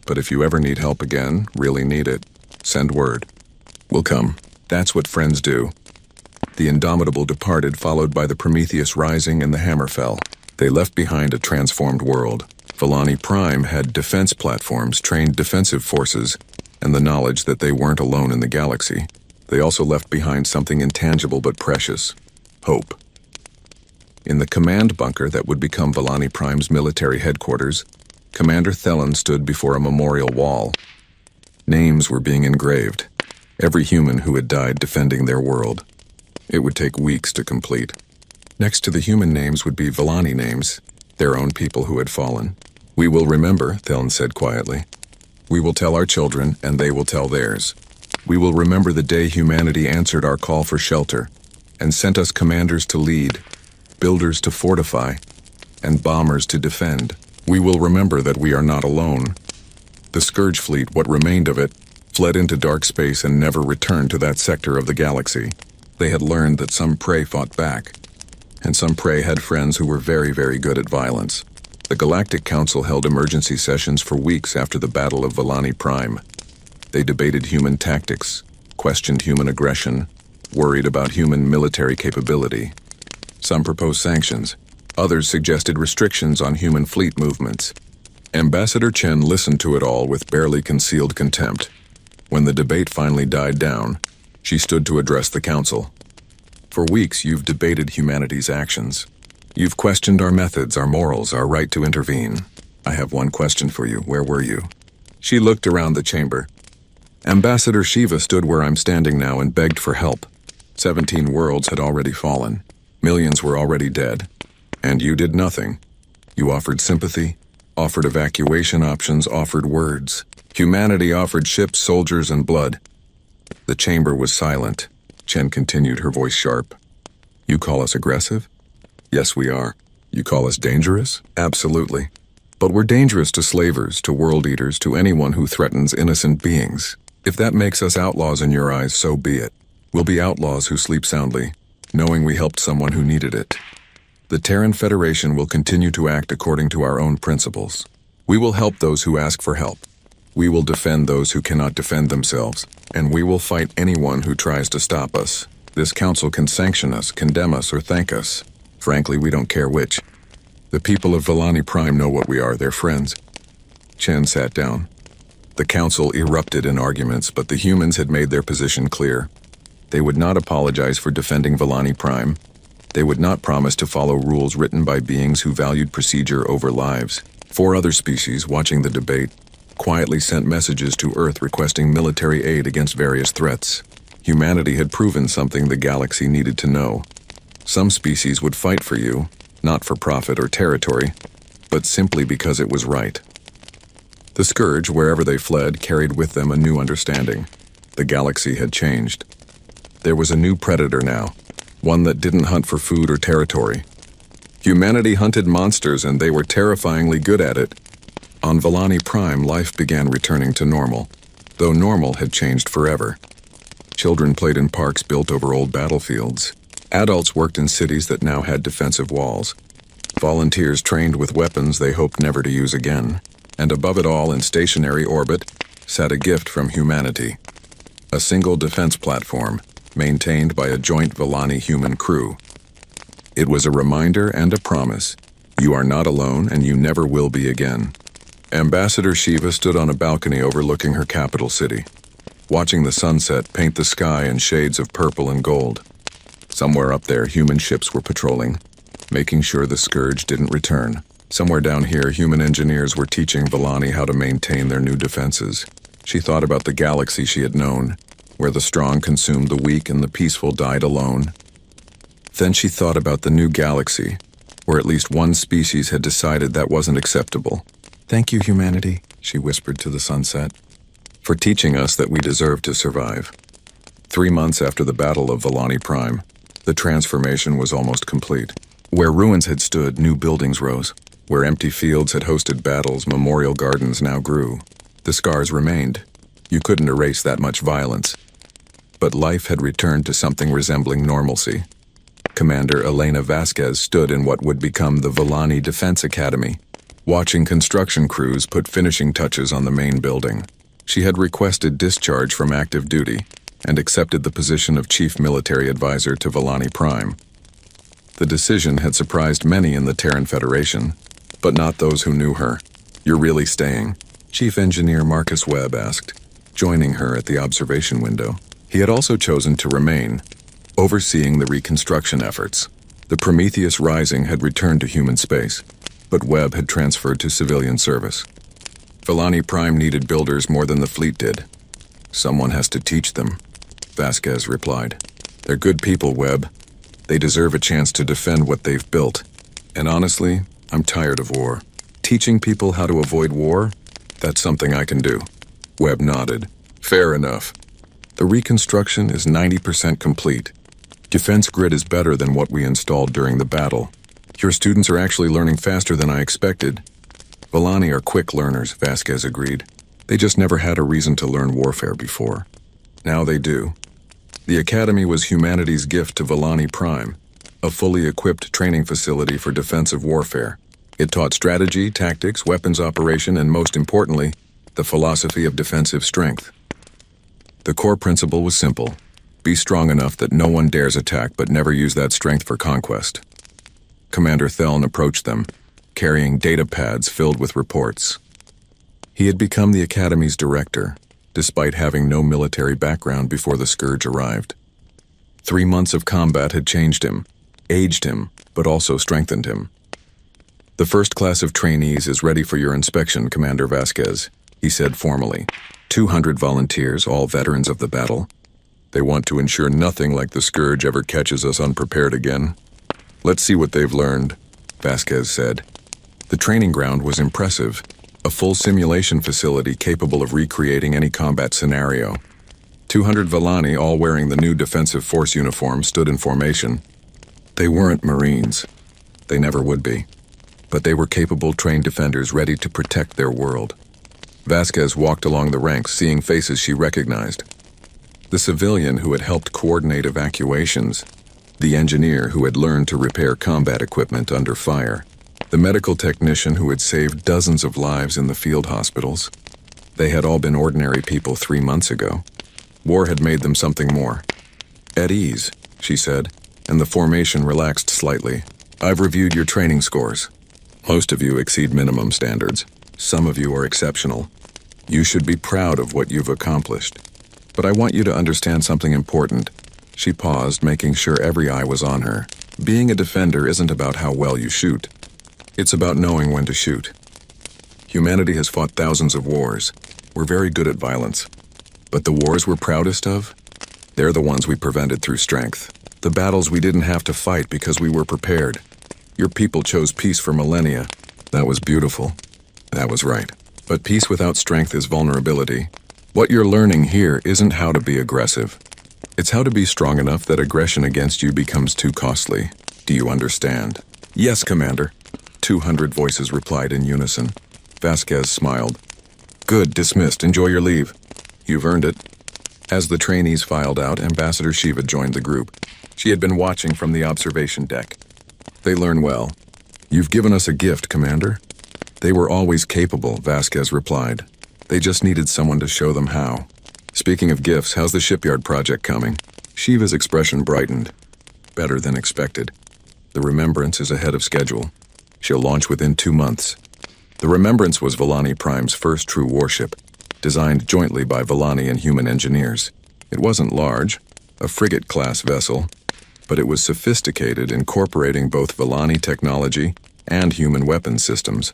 But if you ever need help again, really need it, send word. We'll come. That's what friends do. The Indomitable departed, followed by the Prometheus Rising and the Hammer fell. They left behind a transformed world. Volani Prime had defense platforms, trained defensive forces, and the knowledge that they weren't alone in the galaxy. They also left behind something intangible but precious: hope. In the command bunker that would become Volani Prime's military headquarters, Commander Thelen stood before a memorial wall. Names were being engraved. Every human who had died defending their world. It would take weeks to complete. Next to the human names would be Volani names, their own people who had fallen. We will remember, Thelen said quietly. We will tell our children, and they will tell theirs. We will remember the day humanity answered our call for shelter, and sent us commanders to lead, builders to fortify, and bombers to defend. We will remember that we are not alone. The Scourge fleet, what remained of it, fled into dark space and never returned to that sector of the galaxy. They had learned that some prey fought back, and some prey had friends who were very, very good at violence. The Galactic Council held emergency sessions for weeks after the Battle of Volani Prime. They debated human tactics, questioned human aggression, worried about human military capability. Some proposed sanctions. Others suggested restrictions on human fleet movements. Ambassador Chen listened to it all with barely concealed contempt. When the debate finally died down, she stood to address the council. For weeks, you've debated humanity's actions. You've questioned our methods, our morals, our right to intervene. I have one question for you. Where were you? She looked around the chamber. Ambassador Shiva stood where I'm standing now and begged for help. 17 worlds had already fallen. Millions were already dead. And you did nothing. You offered sympathy, offered evacuation options, offered words. Humanity offered ships, soldiers, and blood. The chamber was silent. Chen continued, her voice sharp. You call us aggressive? Yes, we are. You call us dangerous? Absolutely. But we're dangerous to slavers, to world eaters, to anyone who threatens innocent beings. If that makes us outlaws in your eyes, so be it. We'll be outlaws who sleep soundly, knowing we helped someone who needed it. The Terran Federation will continue to act according to our own principles. We will help those who ask for help. We will defend those who cannot defend themselves, and we will fight anyone who tries to stop us. This council can sanction us, condemn us, or thank us. Frankly, we don't care which. The people of Volani Prime know what we are, their friends. Chen sat down. The council erupted in arguments, but the humans had made their position clear. They would not apologize for defending Volani Prime. They would not promise to follow rules written by beings who valued procedure over lives. 4 other species, watching the debate, quietly sent messages to Earth requesting military aid against various threats. Humanity had proven something the galaxy needed to know. Some species would fight for you, not for profit or territory, but simply because it was right. The Scourge, wherever they fled, carried with them a new understanding. The galaxy had changed. There was a new predator now, one that didn't hunt for food or territory. Humanity hunted monsters, and they were terrifyingly good at it. On Volani Prime, life began returning to normal, though normal had changed forever. Children played in parks built over old battlefields. Adults worked in cities that now had defensive walls. Volunteers trained with weapons they hoped never to use again. And above it all, in stationary orbit, sat a gift from humanity. A single defense platform, maintained by a joint Volani human crew. It was a reminder and a promise. You are not alone, and you never will be again. Ambassador Shiva stood on a balcony overlooking her capital city, watching the sunset paint the sky in shades of purple and gold. Somewhere up there, human ships were patrolling, making sure the Scourge didn't return. Somewhere down here, human engineers were teaching Volani how to maintain their new defenses. She thought about the galaxy she had known, where the strong consumed the weak and the peaceful died alone. Then she thought about the new galaxy, where at least one species had decided that wasn't acceptable. Thank you, humanity, she whispered to the sunset, for teaching us that we deserve to survive. 3 months after the Battle of Volani Prime, the transformation was almost complete. Where ruins had stood, new buildings rose. Where empty fields had hosted battles, memorial gardens now grew. The scars remained. You couldn't erase that much violence. But life had returned to something resembling normalcy. Commander Elena Vasquez stood in what would become the Villani Defense Academy, watching construction crews put finishing touches on the main building. She had requested discharge from active duty and accepted the position of Chief Military Advisor to Villani Prime. The decision had surprised many in the Terran Federation, but not those who knew her. "You're really staying?" Chief Engineer Marcus Webb asked, joining her at the observation window. He had also chosen to remain, overseeing the reconstruction efforts. The Prometheus Rising had returned to human space, but Webb had transferred to civilian service. Villani Prime needed builders more than the fleet did. "Someone has to teach them," Vasquez replied. "They're good people, Webb. They deserve a chance to defend what they've built. And honestly, I'm tired of war. Teaching people how to avoid war? That's something I can do." Webb nodded. "Fair enough. The reconstruction is 90% complete. Defense grid is better than what we installed during the battle. Your students are actually learning faster than I expected." "Villani are quick learners," Vasquez agreed. "They just never had a reason to learn warfare before. Now they do." The academy was humanity's gift to Villani Prime, a fully equipped training facility for defensive warfare. It taught strategy, tactics, weapons operation, and most importantly, the philosophy of defensive strength. The core principle was simple: be strong enough that no one dares attack, but never use that strength for conquest. Commander Theln approached them, carrying data pads filled with reports. He had become the Academy's director, despite having no military background before the Scourge arrived. 3 months of combat had changed him, aged him, but also strengthened him. "The first class of trainees is ready for your inspection, Commander Vasquez," he said formally. 200 volunteers, all veterans of the battle. They want to ensure nothing like the Scourge ever catches us unprepared again. "Let's see what they've learned," Vasquez said. The training ground was impressive, a full simulation facility capable of recreating any combat scenario. 200 Villani, all wearing the new Defensive Force uniform, stood in formation. They weren't Marines. They never would be. But they were capable, trained defenders ready to protect their world. Vasquez walked along the ranks, seeing faces she recognized. The civilian who had helped coordinate evacuations, the engineer who had learned to repair combat equipment under fire, the medical technician who had saved dozens of lives in the field hospitals. They had all been ordinary people 3 months ago. War had made them something more. "At ease," she said, and the formation relaxed slightly. "I've reviewed your training scores. Most of you exceed minimum standards. Some of you are exceptional. You should be proud of what you've accomplished. But I want you to understand something important." She paused, making sure every eye was on her. "Being a defender isn't about how well you shoot. It's about knowing when to shoot. Humanity has fought thousands of wars. We're very good at violence. But the wars we're proudest of? They're the ones we prevented through strength. The battles we didn't have to fight because we were prepared. Your people chose peace for millennia. That was beautiful. That was right. But peace without strength is vulnerability. What you're learning here isn't how to be aggressive. It's how to be strong enough that aggression against you becomes too costly. Do you understand?" "Yes, Commander," 200 voices replied in unison. Vasquez smiled. "Good, dismissed. Enjoy your leave. You've earned it." As the trainees filed out, Ambassador Shiva joined the group. She had been watching from the observation deck. "They learn well. You've given us a gift, Commander." "They were always capable," Vasquez replied. "They just needed someone to show them how." "Speaking of gifts, how's the shipyard project coming?" Shiva's expression brightened. "Better than expected. The Remembrance is ahead of schedule. She'll launch within 2 months." The Remembrance was Villani Prime's first true warship, designed jointly by Villani and human engineers. It wasn't large, a frigate-class vessel, but it was sophisticated, incorporating both Villani technology and human weapons systems.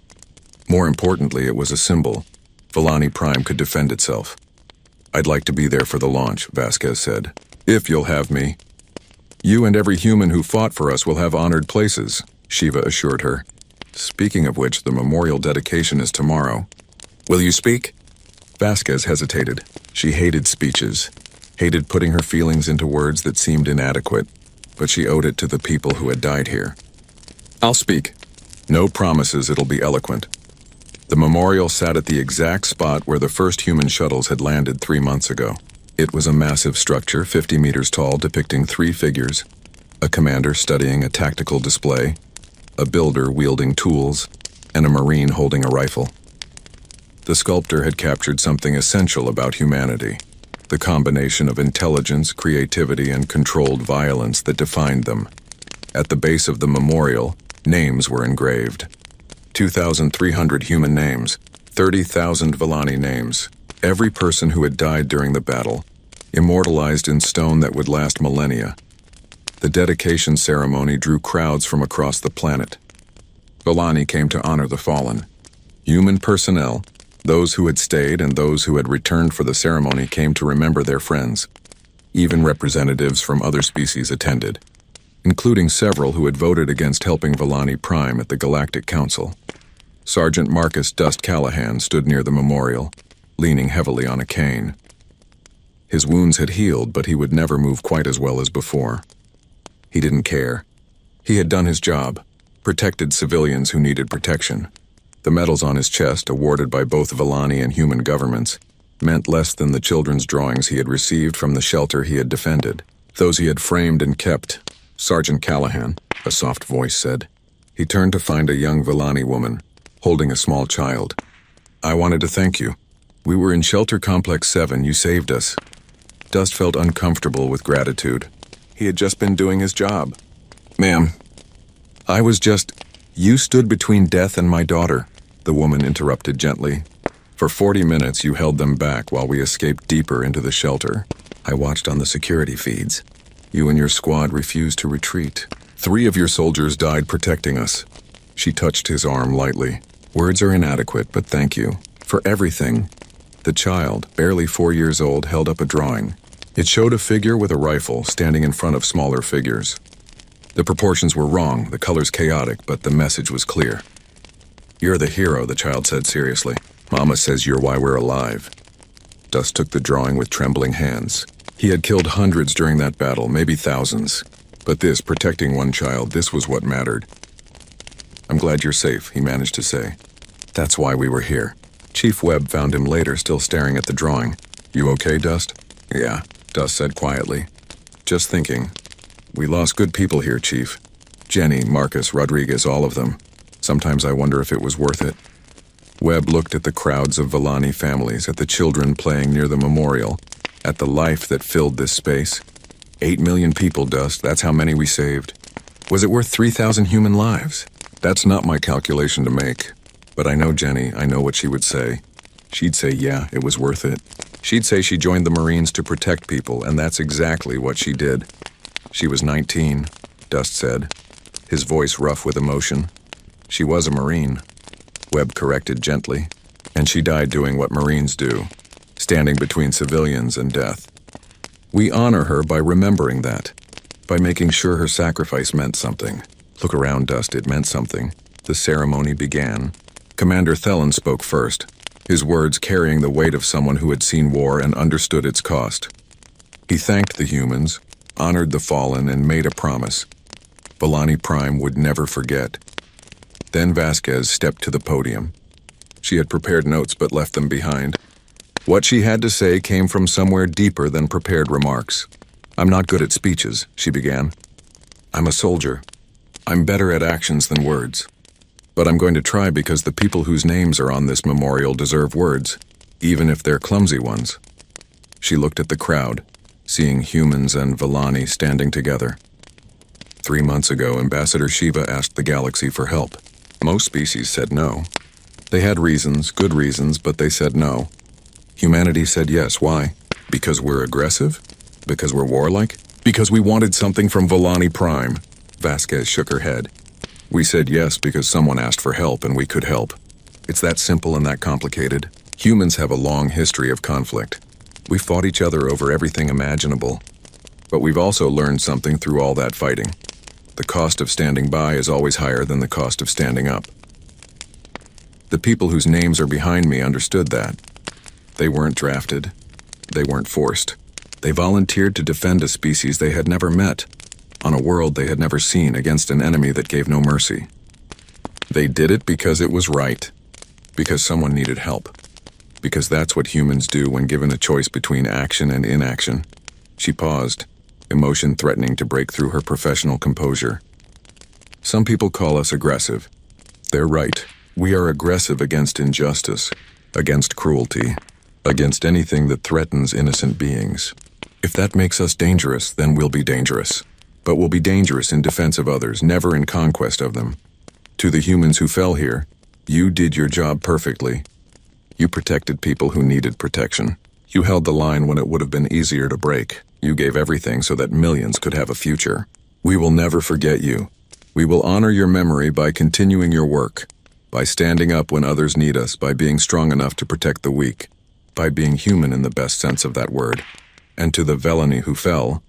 More importantly, it was a symbol. Villani Prime could defend itself. "I'd like to be there for the launch," Vasquez said. "If you'll have me." "You and every human who fought for us will have honored places," Shiva assured her. "Speaking of which, the memorial dedication is tomorrow. Will you speak?" Vasquez hesitated. She hated speeches, hated putting her feelings into words that seemed inadequate, but she owed it to the people who had died here. I'll speak. No promises it'll be eloquent. The memorial sat at the exact spot where the first human shuttles had landed 3 months ago. It was a massive structure, 50 meters tall, depicting 3 figures: a commander studying a tactical display, a builder wielding tools, and a Marine holding a rifle. The sculptor had captured something essential about humanity, the combination of intelligence, creativity, and controlled violence that defined them. At the base of the memorial, names were engraved. 2,300 human names, 30,000 Villani names, every person who had died during the battle, immortalized in stone that would last millennia. The dedication ceremony drew crowds from across the planet. Villani came to honor the fallen. Human personnel, those who had stayed and those who had returned for the ceremony, came to remember their friends. Even representatives from other species attended, including several who had voted against helping Villani Prime at the Galactic Council. Sergeant Marcus Dust Callahan stood near the memorial, leaning heavily on a cane. His wounds had healed, but he would never move quite as well as before. He didn't care. He had done his job, protected civilians who needed protection. The medals on his chest, awarded by both Villani and human governments, meant less than the children's drawings he had received from the shelter he had defended. Those he had framed and kept. Sergeant Callahan, a soft voice said. He turned to find a young Villani woman, holding a small child. I wanted to thank you. We were in Shelter Complex 7. You saved us. Dust felt uncomfortable with gratitude. He had just been doing his job. Ma'am, You stood between death and my daughter, the woman interrupted gently. For 40 minutes you held them back while we escaped deeper into the shelter. I watched on the security feeds. You and your squad refused to retreat. 3 of your soldiers died protecting us. She touched his arm lightly. Words are inadequate, but thank you. For everything. The child, barely 4 years old, held up a drawing. It showed a figure with a rifle standing in front of smaller figures. The proportions were wrong, the colors chaotic, but the message was clear. You're the hero, the child said seriously. Mama says you're why we're alive. Dust took the drawing with trembling hands. He had killed hundreds during that battle, maybe thousands. But this, protecting one child, this was what mattered. I'm glad you're safe, he managed to say. That's why we were here. Chief Webb found him later, still staring at the drawing. You okay, Dust? Yeah, Dust said quietly. Just thinking. We lost good people here, Chief. Jenny, Marcus, Rodriguez, all of them. Sometimes I wonder if it was worth it. Webb looked at the crowds of Villani families, at the children playing near the memorial, at the life that filled this space. 8 million people, Dust, that's how many we saved. Was it worth 3,000 human lives? That's not my calculation to make. But I know Jenny, I know what she would say. She'd say, yeah, it was worth it. She'd say she joined the Marines to protect people, and that's exactly what she did. She was 19, Dust said, his voice rough with emotion. She was a Marine, Webb corrected gently, and she died doing what Marines do, standing between civilians and death. We honor her by remembering that, by making sure her sacrifice meant something. Look around, Dust, it meant something. The ceremony began. Commander Thelen spoke first, his words carrying the weight of someone who had seen war and understood its cost. He thanked the humans, honored the fallen, and made a promise. Villani Prime would never forget. Then Vasquez stepped to the podium. She had prepared notes but left them behind. What she had to say came from somewhere deeper than prepared remarks. I'm not good at speeches, she began. I'm a soldier. I'm better at actions than words. But I'm going to try because the people whose names are on this memorial deserve words, even if they're clumsy ones. She looked at the crowd, seeing humans and Villani standing together. 3 months ago, Ambassador Shiva asked the galaxy for help. Most species said no. They had reasons, good reasons, but they said no. Humanity said yes. Why? Because we're aggressive? Because we're warlike? Because we wanted something from Villani Prime. Vasquez shook her head. We said yes because someone asked for help and we could help. It's that simple and that complicated. Humans have a long history of conflict. We fought each other over everything imaginable. But we've also learned something through all that fighting. The cost of standing by is always higher than the cost of standing up. The people whose names are behind me understood that. They weren't drafted. They weren't forced. They volunteered to defend a species they had never met. on a world they had never seen against an enemy that gave no mercy. They did it because it was right, because someone needed help, because that's what humans do when given a choice between action and inaction. She paused, emotion threatening to break through her professional composure. Some people call us aggressive. They're right. We are aggressive against injustice, against cruelty, against anything that threatens innocent beings. If that makes us dangerous, then we'll be dangerous. But we'll be dangerous in defense of others, never in conquest of them. To the humans who fell here, you did your job perfectly. You protected people who needed protection. You held the line when it would have been easier to break. You gave everything so that millions could have a future. We will never forget you. We will honor your memory by continuing your work, by standing up when others need us, by being strong enough to protect the weak, by being human in the best sense of that word. And to the Velani who fell,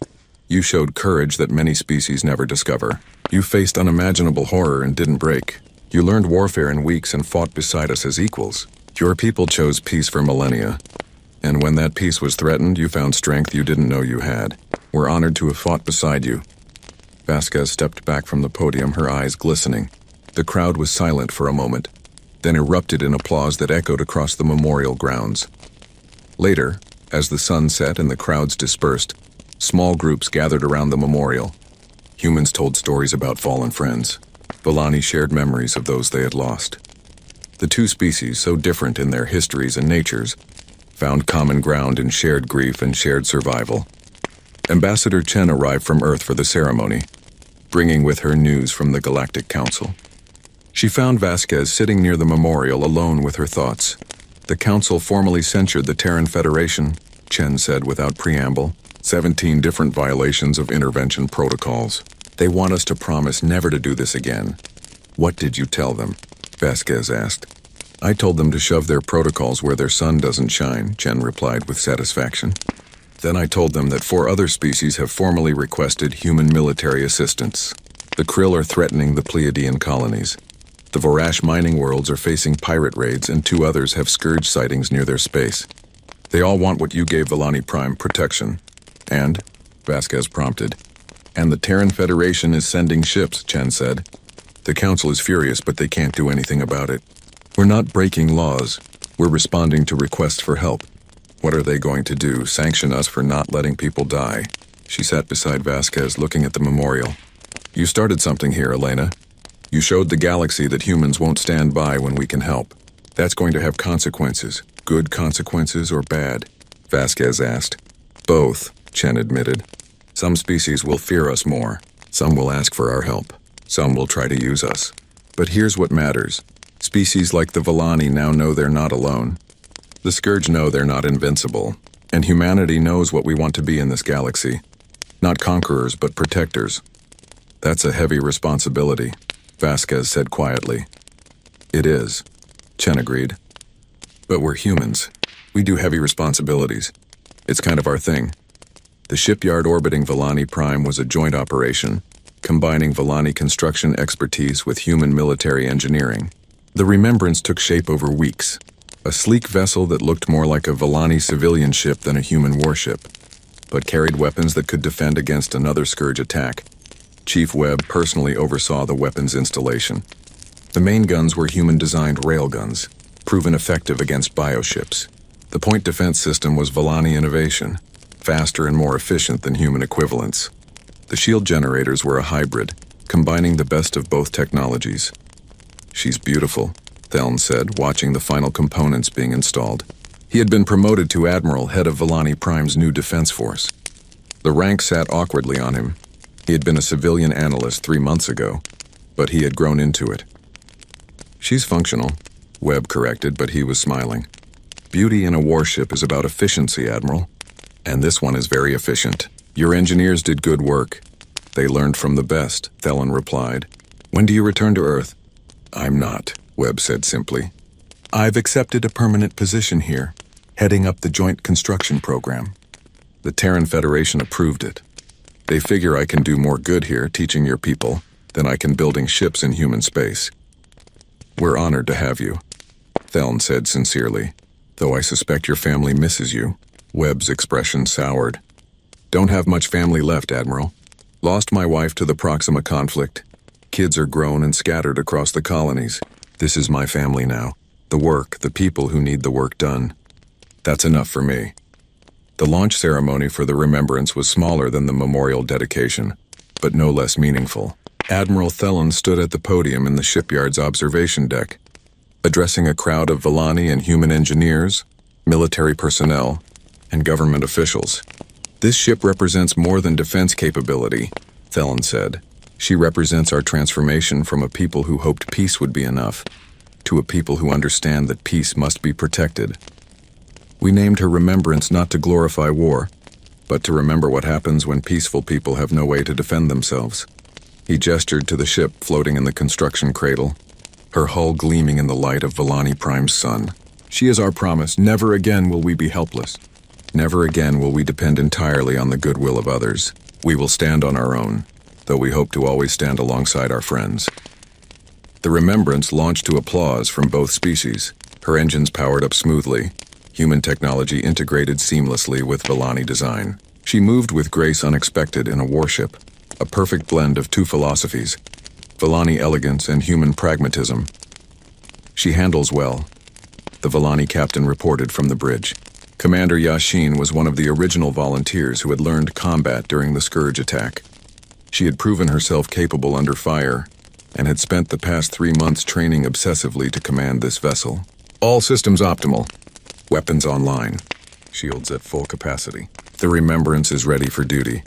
you showed courage that many species never discover. You faced unimaginable horror and didn't break. You learned warfare in weeks and fought beside us as equals. Your people chose peace for millennia. And when that peace was threatened, you found strength you didn't know you had. We're honored to have fought beside you. Vasquez stepped back from the podium, her eyes glistening. The crowd was silent for a moment, then erupted in applause that echoed across the memorial grounds. Later, as the sun set and the crowds dispersed, small groups gathered around the memorial. Humans told stories about fallen friends. Velani shared memories of those they had lost. The two species, so different in their histories and natures, found common ground in shared grief and shared survival. Ambassador Chen arrived from Earth for the ceremony, bringing with her news from the Galactic Council. She found Vasquez sitting near the memorial alone with her thoughts. The Council formally censured the Terran Federation, Chen said without preamble. 17 different violations of intervention protocols. They want us to promise never to do this again. What did you tell them? Vasquez asked. I told them to shove their protocols where their sun doesn't shine, Chen replied with satisfaction. Then I told them that 4 other species have formally requested human military assistance. The Krill are threatening the Pleiadian colonies. The Vorash mining worlds are facing pirate raids, and 2 others have scourge sightings near their space. They all want what you gave Velani Prime, protection. And, Vasquez prompted, and the Terran Federation is sending ships, Chen said. The Council is furious, but they can't do anything about it. We're not breaking laws. We're responding to requests for help. What are they going to do, sanction us for not letting people die? She sat beside Vasquez, looking at the memorial. You started something here, Elena. You showed the galaxy that humans won't stand by when we can help. That's going to have consequences. Good consequences or bad? Vasquez asked. Both, Chen admitted. Some species will fear us more. Some will ask for our help. Some will try to use us. But here's what matters. Species like the Velani now know they're not alone. The Scourge know they're not invincible. And humanity knows what we want to be in this galaxy. Not conquerors, but protectors. That's a heavy responsibility, Vasquez said quietly. It is, Chen agreed. But we're humans. We do heavy responsibilities. It's kind of our thing. The shipyard orbiting Velani Prime was a joint operation, combining Velani construction expertise with human military engineering. The remembrance took shape over weeks. A sleek vessel that looked more like a Velani civilian ship than a human warship, but carried weapons that could defend against another Scourge attack. Chief Webb personally oversaw the weapons installation. The main guns were human-designed railguns, proven effective against bioships. The point defense system was Velani innovation, faster and more efficient than human equivalents. The shield generators were a hybrid, combining the best of both technologies. She's beautiful, Theln said, watching the final components being installed. He had been promoted to Admiral, head of Velani Prime's new defense force. The rank sat awkwardly on him. He had been a civilian analyst 3 months ago, but he had grown into it. She's functional, Webb corrected, but he was smiling. Beauty in a warship is about efficiency, Admiral. And this one is very efficient. Your engineers did good work. They learned from the best, Thelon replied. When do you return to Earth? I'm not, Webb said simply. I've accepted a permanent position here, heading up the Joint Construction Program. The Terran Federation approved it. They figure I can do more good here teaching your people than I can building ships in human space. We're honored to have you, Theln said sincerely, though I suspect your family misses you. Webb's expression soured. Don't have much family left, Admiral. Lost my wife to the Proxima conflict. Kids are grown and scattered across the colonies. This is my family now. The work, the people who need the work done. That's enough for me. The launch ceremony for the remembrance was smaller than the memorial dedication, but no less meaningful. Admiral Thelen stood at the podium in the shipyard's observation deck, addressing a crowd of Villani and human engineers, military personnel, and government officials. This ship represents more than defense capability, Thelen said. She represents our transformation from a people who hoped peace would be enough, to a people who understand that peace must be protected. We named her remembrance not to glorify war, but to remember what happens when peaceful people have no way to defend themselves. He gestured to the ship floating in the construction cradle, her hull gleaming in the light of Villani Prime's sun. She is our promise. Never again will we be helpless. Never again will we depend entirely on the goodwill of others. We will stand on our own, though we hope to always stand alongside our friends. The remembrance launched to applause from both species. Her engines powered up smoothly, human technology integrated seamlessly with Villani design. She moved with grace unexpected in a warship, a perfect blend of two philosophies, Villani elegance and human pragmatism. She handles well, the Villani captain reported from the bridge. Commander Yashin was one of the original volunteers who had learned combat during the Scourge attack. She had proven herself capable under fire, and had spent the past 3 months training obsessively to command this vessel. All systems optimal. Weapons online. Shields at full capacity. The remembrance is ready for duty.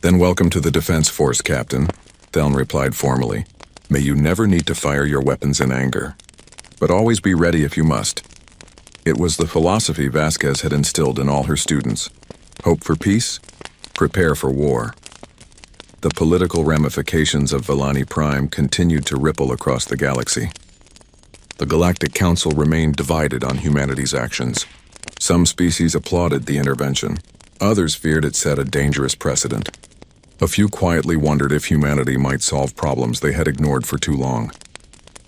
Then welcome to the Defense Force, Captain, Thelen replied formally. May you never need to fire your weapons in anger, but always be ready if you must. It was the philosophy Vasquez had instilled in all her students. Hope for peace, prepare for war. The political ramifications of Villani Prime continued to ripple across the galaxy. The Galactic Council remained divided on humanity's actions. Some species applauded the intervention. Others feared it set a dangerous precedent. A few quietly wondered if humanity might solve problems they had ignored for too long.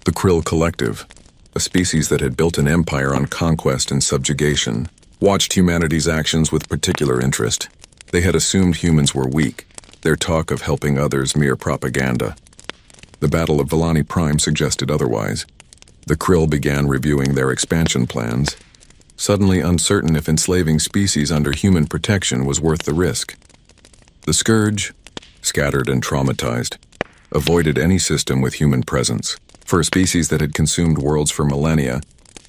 The Krill Collective, a species that had built an empire on conquest and subjugation, watched humanity's actions with particular interest. They had assumed humans were weak, their talk of helping others mere propaganda. The Battle of Villani Prime suggested otherwise. The Krill began reviewing their expansion plans, suddenly uncertain if enslaving species under human protection was worth the risk. The Scourge, scattered and traumatized, avoided any system with human presence. For a species that had consumed worlds for millennia,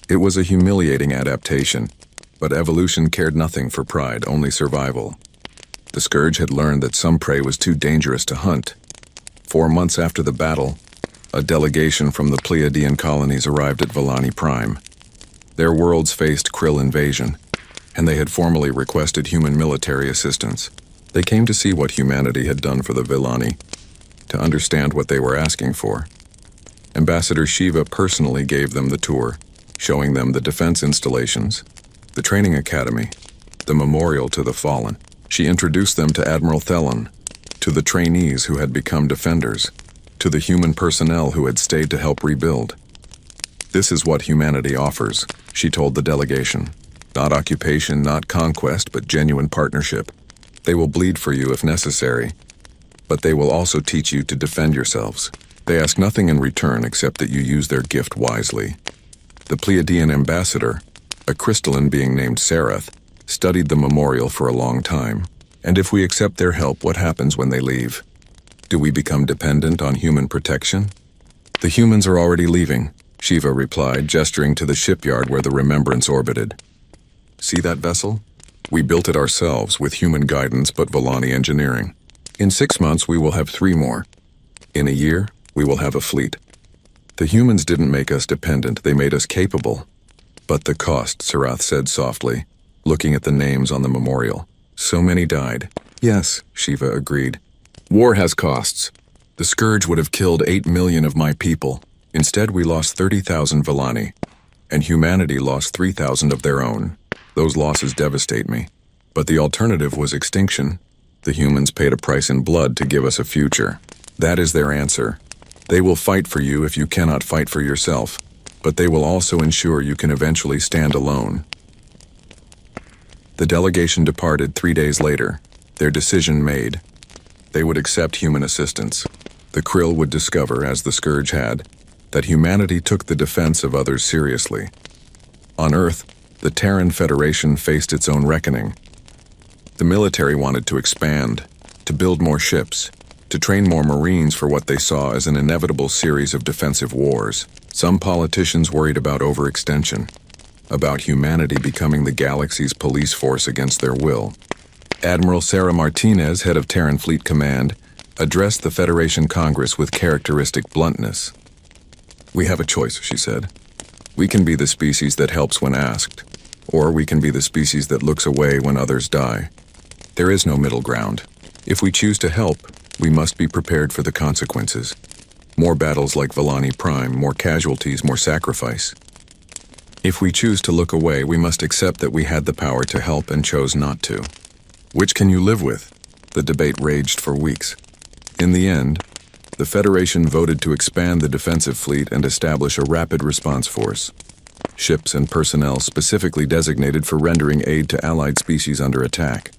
it was a humiliating adaptation, but evolution cared nothing for pride, only survival. The Scourge had learned that some prey was too dangerous to hunt. 4 months after the battle, a delegation from the Pleiadian colonies arrived at Villani Prime. Their worlds faced Krill invasion, and they had formally requested human military assistance. They came to see what humanity had done for the Villani, to understand what they were asking for. Ambassador Shiva personally gave them the tour, showing them the defense installations, the training academy, the memorial to the fallen. She introduced them to Admiral Thelen, to the trainees who had become defenders, to the human personnel who had stayed to help rebuild. This is what humanity offers, she told the delegation. Not occupation, not conquest, but genuine partnership. They will bleed for you if necessary, but they will also teach you to defend yourselves. They ask nothing in return except that you use their gift wisely. The Pleiadian ambassador, a crystalline being named Sarath, studied the memorial for a long time. And if we accept their help, what happens when they leave? Do we become dependent on human protection? The humans are already leaving, Shiva replied, gesturing to the shipyard where the remembrance orbited. See that vessel? We built it ourselves with human guidance but Villani engineering. In 6 months, we will have 3 more. In a year, we will have a fleet. The humans didn't make us dependent, they made us capable. But the cost, Sarath said softly, looking at the names on the memorial. So many died. Yes, Shiva agreed. War has costs. The Scourge would have killed 8 million of my people. Instead, we lost 30,000 Villani, and humanity lost 3,000 of their own. Those losses devastate me. But the alternative was extinction. The humans paid a price in blood to give us a future. That is their answer. They will fight for you if you cannot fight for yourself, but they will also ensure you can eventually stand alone. The delegation departed 3 days later, their decision made. They would accept human assistance. The Krill would discover, as the Scourge had, that humanity took the defense of others seriously. On Earth, the Terran Federation faced its own reckoning. The military wanted to expand, to build more ships, to train more Marines for what they saw as an inevitable series of defensive wars. Some politicians worried about overextension, about humanity becoming the galaxy's police force against their will. Admiral Sarah Martinez, head of Terran Fleet Command, addressed the Federation Congress with characteristic bluntness. "We have a choice," she said. "We can be the species that helps when asked, or we can be the species that looks away when others die. There is no middle ground. If we choose to help, we must be prepared for the consequences. More battles like Valani Prime, more casualties, more sacrifice. If we choose to look away, we must accept that we had the power to help and chose not to. Which can you live with?" The debate raged for weeks. In the end, the Federation voted to expand the defensive fleet and establish a rapid response force. Ships and personnel specifically designated for rendering aid to allied species under attack.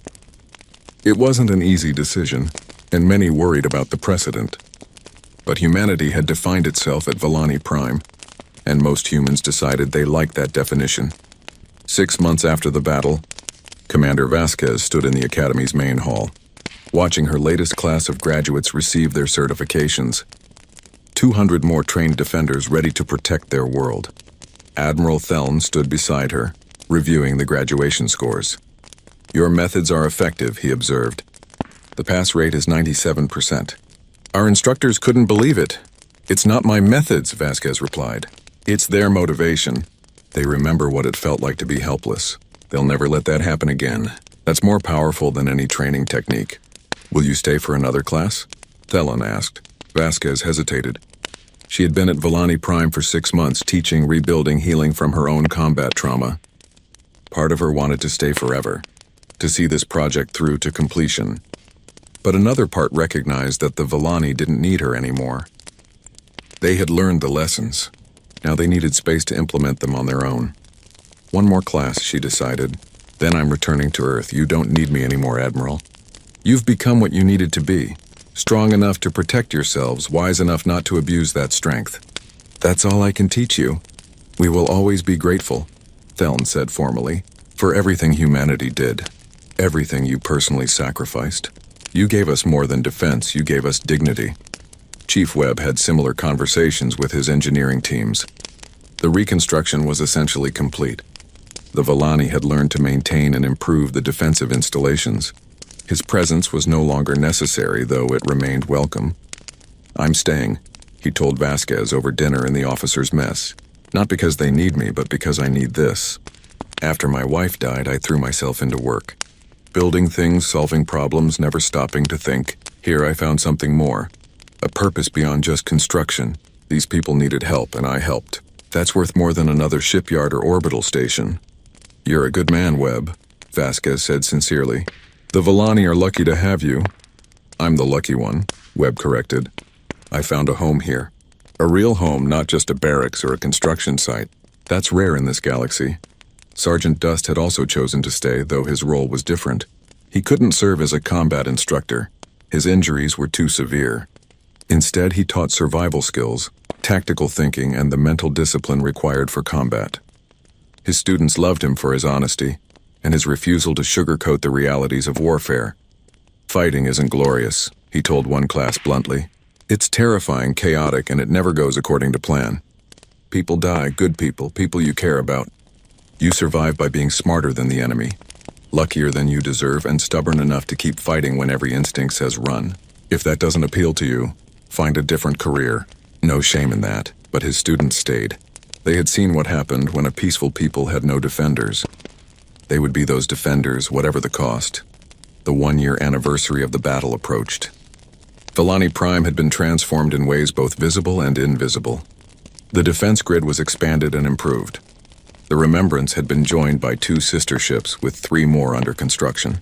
It wasn't an easy decision, and many worried about the precedent. But humanity had defined itself at Valani Prime, and most humans decided they liked that definition. 6 months after the battle, Commander Vasquez stood in the Academy's main hall, watching her latest class of graduates receive their certifications. 200 more trained defenders ready to protect their world. Admiral Thelm stood beside her, reviewing the graduation scores. "Your methods are effective," he observed. "The pass rate is 97%. Our instructors couldn't believe it. "It's not my methods," Vasquez replied. "It's their motivation. They remember what it felt like to be helpless. They'll never let that happen again. That's more powerful than any training technique." "Will you stay for another class?" Thelen asked. Vasquez hesitated. She had been at Valani Prime for 6 months, teaching, rebuilding, healing from her own combat trauma. Part of her wanted to stay forever, to see this project through to completion. But another part recognized that the Valani didn't need her anymore. They had learned the lessons. Now they needed space to implement them on their own. "One more class," she decided. "Then I'm returning to Earth. You don't need me anymore, Admiral. You've become what you needed to be. Strong enough to protect yourselves, wise enough not to abuse that strength. That's all I can teach you. We will always be grateful," Theln said formally, "for everything humanity did. Everything you personally sacrificed. You gave us more than defense, you gave us dignity." Chief Webb had similar conversations with his engineering teams. The reconstruction was essentially complete. The Valani had learned to maintain and improve the defensive installations. His presence was no longer necessary, though it remained welcome. "I'm staying," he told Vasquez over dinner in the officers' mess. "Not because they need me, but because I need this. After my wife died, I threw myself into work. Building things, solving problems, never stopping to think. Here I found something more. A purpose beyond just construction. These people needed help, and I helped. That's worth more than another shipyard or orbital station." "You're a good man, Webb," Vasquez said sincerely. "The Valani are lucky to have you." "I'm the lucky one," Webb corrected. "I found a home here. A real home, not just a barracks or a construction site. That's rare in this galaxy." Sergeant Dust had also chosen to stay, though his role was different. He couldn't serve as a combat instructor. His injuries were too severe. Instead, he taught survival skills, tactical thinking, and the mental discipline required for combat. His students loved him for his honesty and his refusal to sugarcoat the realities of warfare. "Fighting isn't glorious," he told one class bluntly. "It's terrifying, chaotic, and it never goes according to plan. People die, good people, people you care about. You survive by being smarter than the enemy, luckier than you deserve, and stubborn enough to keep fighting when every instinct says run. If that doesn't appeal to you, find a different career." No shame in that, but his students stayed. They had seen what happened when a peaceful people had no defenders. They would be those defenders, whatever the cost. The 1-year anniversary of the battle approached. Valani Prime had been transformed in ways both visible and invisible. The defense grid was expanded and improved. The Remembrance had been joined by 2 sister ships, with 3 more under construction.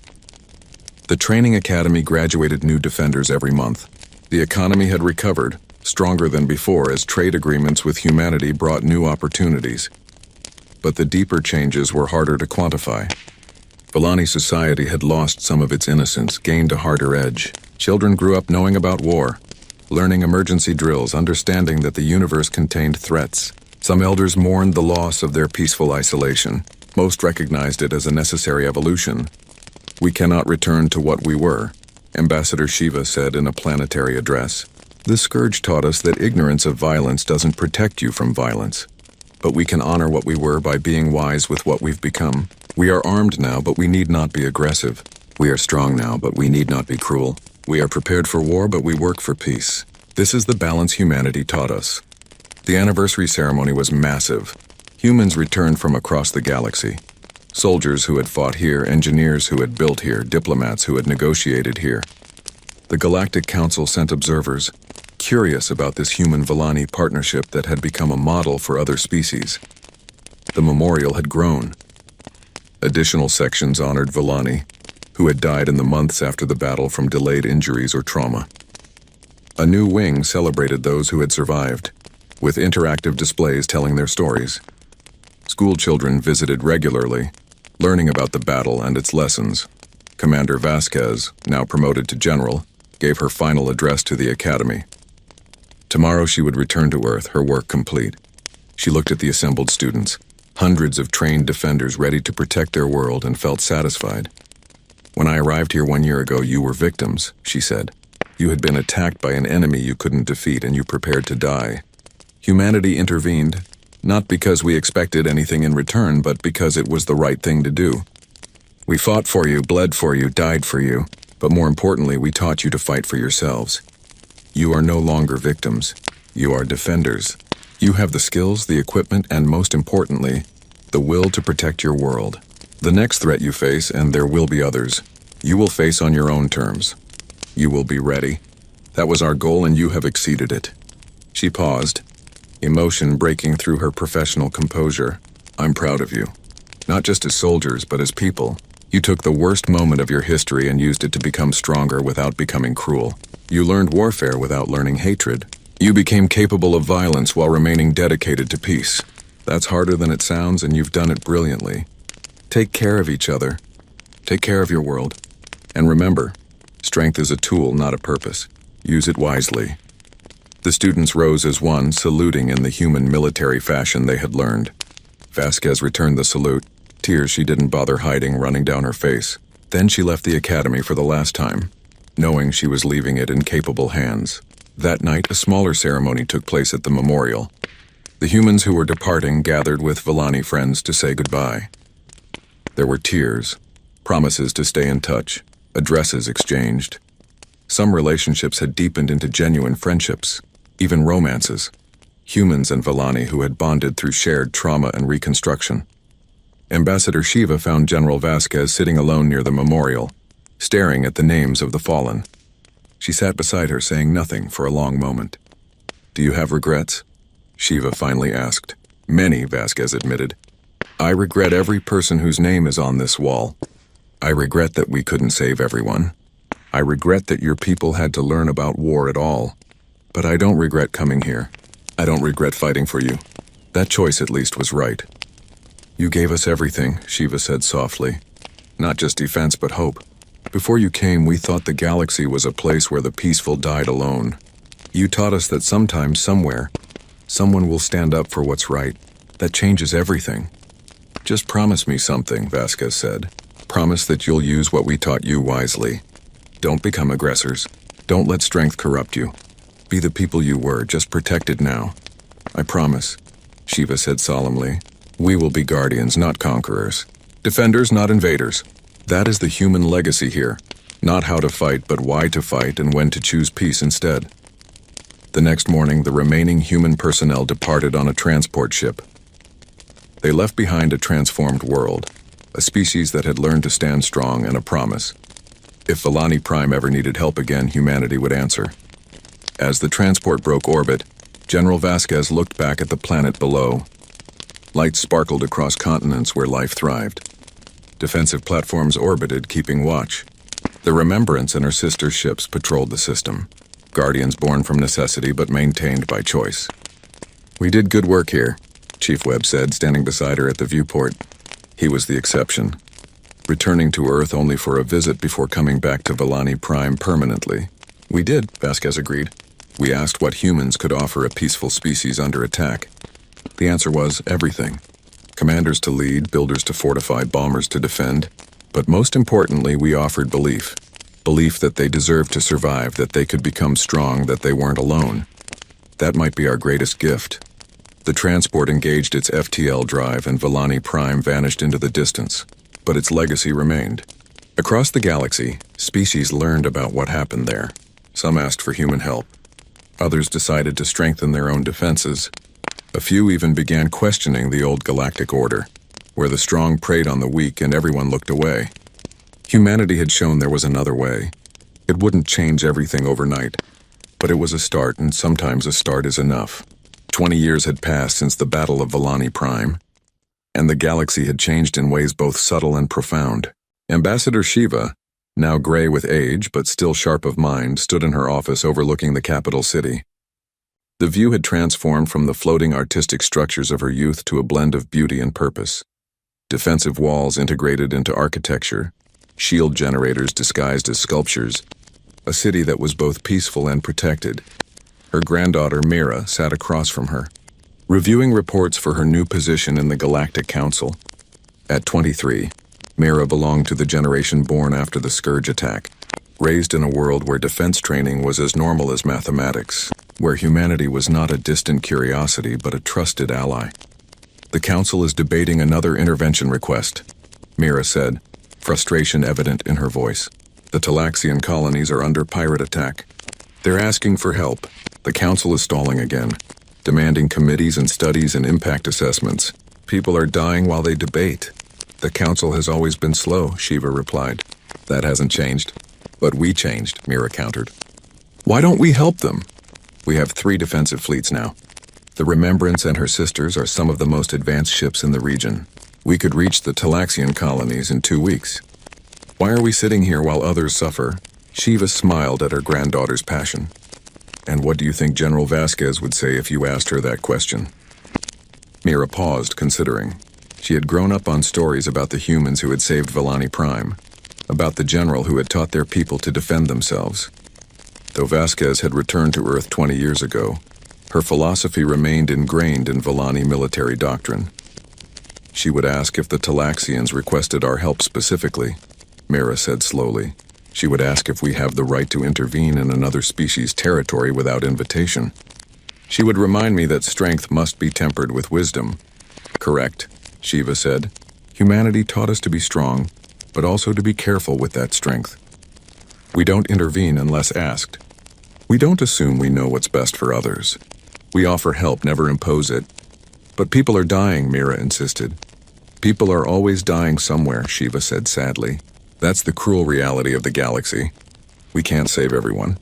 The training academy graduated new defenders every month. The economy had recovered, stronger than before, as trade agreements with humanity brought new opportunities. But the deeper changes were harder to quantify. Valani society had lost some of its innocence, gained a harder edge. Children grew up knowing about war, learning emergency drills, understanding that the universe contained threats. Some elders mourned the loss of their peaceful isolation. Most recognized it as a necessary evolution. "We cannot return to what we were," Ambassador Shiva said in a planetary address. "This scourge taught us that ignorance of violence doesn't protect you from violence. But we can honor what we were by being wise with what we've become. We are armed now, but we need not be aggressive. We are strong now, but we need not be cruel. We are prepared for war, but we work for peace. This is the balance humanity taught us." The anniversary ceremony was massive. Humans returned from across the galaxy. Soldiers who had fought here, engineers who had built here, diplomats who had negotiated here. The Galactic Council sent observers, curious about this human-Villani partnership that had become a model for other species. The memorial had grown. Additional sections honored Villani, who had died in the months after the battle from delayed injuries or trauma. A new wing celebrated those who had survived, with interactive displays telling their stories. School children visited regularly, learning about the battle and its lessons. Commander Vasquez, now promoted to general, gave her final address to the academy. Tomorrow she would return to Earth, her work complete. She looked at the assembled students, hundreds of trained defenders ready to protect their world, and felt satisfied. "When I arrived here 1 year ago, you were victims," she said. "You had been attacked by an enemy you couldn't defeat, and you prepared to die. Humanity intervened, not because we expected anything in return, but because it was the right thing to do. We fought for you, bled for you, died for you, but more importantly, we taught you to fight for yourselves. You are no longer victims. You are defenders. You have the skills, the equipment, and most importantly, the will to protect your world. The next threat you face, and there will be others, you will face on your own terms. You will be ready. That was our goal, and you have exceeded it." She paused, emotion breaking through her professional composure. "I'm proud of you. Not just as soldiers, but as people. You took the worst moment of your history and used it to become stronger without becoming cruel. You learned warfare without learning hatred. You became capable of violence while remaining dedicated to peace. That's harder than it sounds, and you've done it brilliantly. Take care of each other. Take care of your world. And remember, strength is a tool, not a purpose. Use it wisely." The students rose as one, saluting in the human military fashion they had learned. Vasquez returned the salute, tears she didn't bother hiding running down her face. Then she left the academy for the last time, knowing she was leaving it in capable hands. That night, a smaller ceremony took place at the memorial. The humans who were departing gathered with Villani friends to say goodbye. There were tears, promises to stay in touch, addresses exchanged. Some relationships had deepened into genuine friendships, even romances. Humans and Villani who had bonded through shared trauma and reconstruction. Ambassador Shiva found General Vasquez sitting alone near the memorial, staring at the names of the fallen. She sat beside her, saying nothing for a long moment. "Do you have regrets?" Shiva finally asked. "Many," Vasquez admitted. "I regret every person whose name is on this wall. I regret that we couldn't save everyone. I regret that your people had to learn about war at all. But I don't regret coming here. I don't regret fighting for you. That choice at least was right." "You gave us everything," Shiva said softly. "Not just defense, but hope. Before you came, we thought the galaxy was a place where the peaceful died alone. You taught us that sometimes, somewhere, someone will stand up for what's right. That changes everything." "Just promise me something," Vasquez said. "Promise that you'll use what we taught you wisely. Don't become aggressors. Don't let strength corrupt you. Be the people you were, just protected now." "I promise," Shiva said solemnly. "We will be guardians, not conquerors. Defenders, not invaders. That is the human legacy here. Not how to fight, but why to fight and when to choose peace instead." The next morning, the remaining human personnel departed on a transport ship. They left behind a transformed world, a species that had learned to stand strong, and a promise. If Villani Prime ever needed help again, humanity would answer. As the transport broke orbit, General Vasquez looked back at the planet below. Lights sparkled across continents where life thrived. Defensive platforms orbited, keeping watch. The Remembrance and her sister ships patrolled the system, guardians born from necessity but maintained by choice. "We did good work here," Chief Webb said, standing beside her at the viewport. He was the exception. returning to Earth only for a visit before coming back to Volani Prime permanently. We did, Vasquez agreed. We asked what humans could offer a peaceful species under attack. The answer was everything. Commanders to lead, builders to fortify, bombers to defend. But most importantly, we offered belief. Belief that they deserved to survive, that they could become strong, that they weren't alone. That might be our greatest gift. The transport engaged its FTL drive and Volani Prime vanished into the distance, but its legacy remained. Across the galaxy, species learned about what happened there. Some asked for human help. Others decided to strengthen their own defenses. A few even began questioning the old galactic order, where the strong preyed on the weak and everyone looked away. Humanity had shown there was another way. It wouldn't change everything overnight, but it was a start, and sometimes a start is enough. 20 years had passed since the Battle of Volani Prime, and the galaxy had changed in ways both subtle and profound. Ambassador Shiva, now gray with age but still sharp of mind, stood in her office overlooking the capital city. The view had transformed from the floating artistic structures of her youth to a blend of beauty and purpose. Defensive walls integrated into architecture, shield generators disguised as sculptures, a city that was both peaceful and protected. Her granddaughter Mira sat across from her, reviewing reports for her new position in the Galactic Council. At 23, Mira belonged to the generation born after the Scourge attack, raised in a world where defense training was as normal as mathematics, where humanity was not a distant curiosity but a trusted ally. The Council is debating another intervention request, Mira said, frustration evident in her voice. The Talaxian colonies are under pirate attack. They're asking for help. The Council is stalling again, demanding committees and studies and impact assessments. People are dying while they debate. The Council has always been slow, Shiva replied. That hasn't changed. But we changed, Mira countered. Why don't we help them? We have 3 defensive fleets now. The Remembrance and her sisters are some of the most advanced ships in the region. We could reach the Talaxian colonies in 2 weeks. Why are we sitting here while others suffer? Shiva smiled at her granddaughter's passion. And what do you think General Vasquez would say if you asked her that question? Mira paused, considering. She had grown up on stories about the humans who had saved Volani Prime, about the general who had taught their people to defend themselves. Though Vasquez had returned to Earth 20 years ago, her philosophy remained ingrained in Volani military doctrine. She would ask if the Talaxians requested our help specifically, Mira said slowly. She would ask if we have the right to intervene in another species' territory without invitation. She would remind me that strength must be tempered with wisdom. Correct, Shiva said. Humanity taught us to be strong, but also to be careful with that strength. We don't intervene unless asked. We don't assume we know what's best for others. We offer help, never impose it. But people are dying, Mira insisted. People are always dying somewhere, Shiva said sadly. That's the cruel reality of the galaxy. We can't save everyone.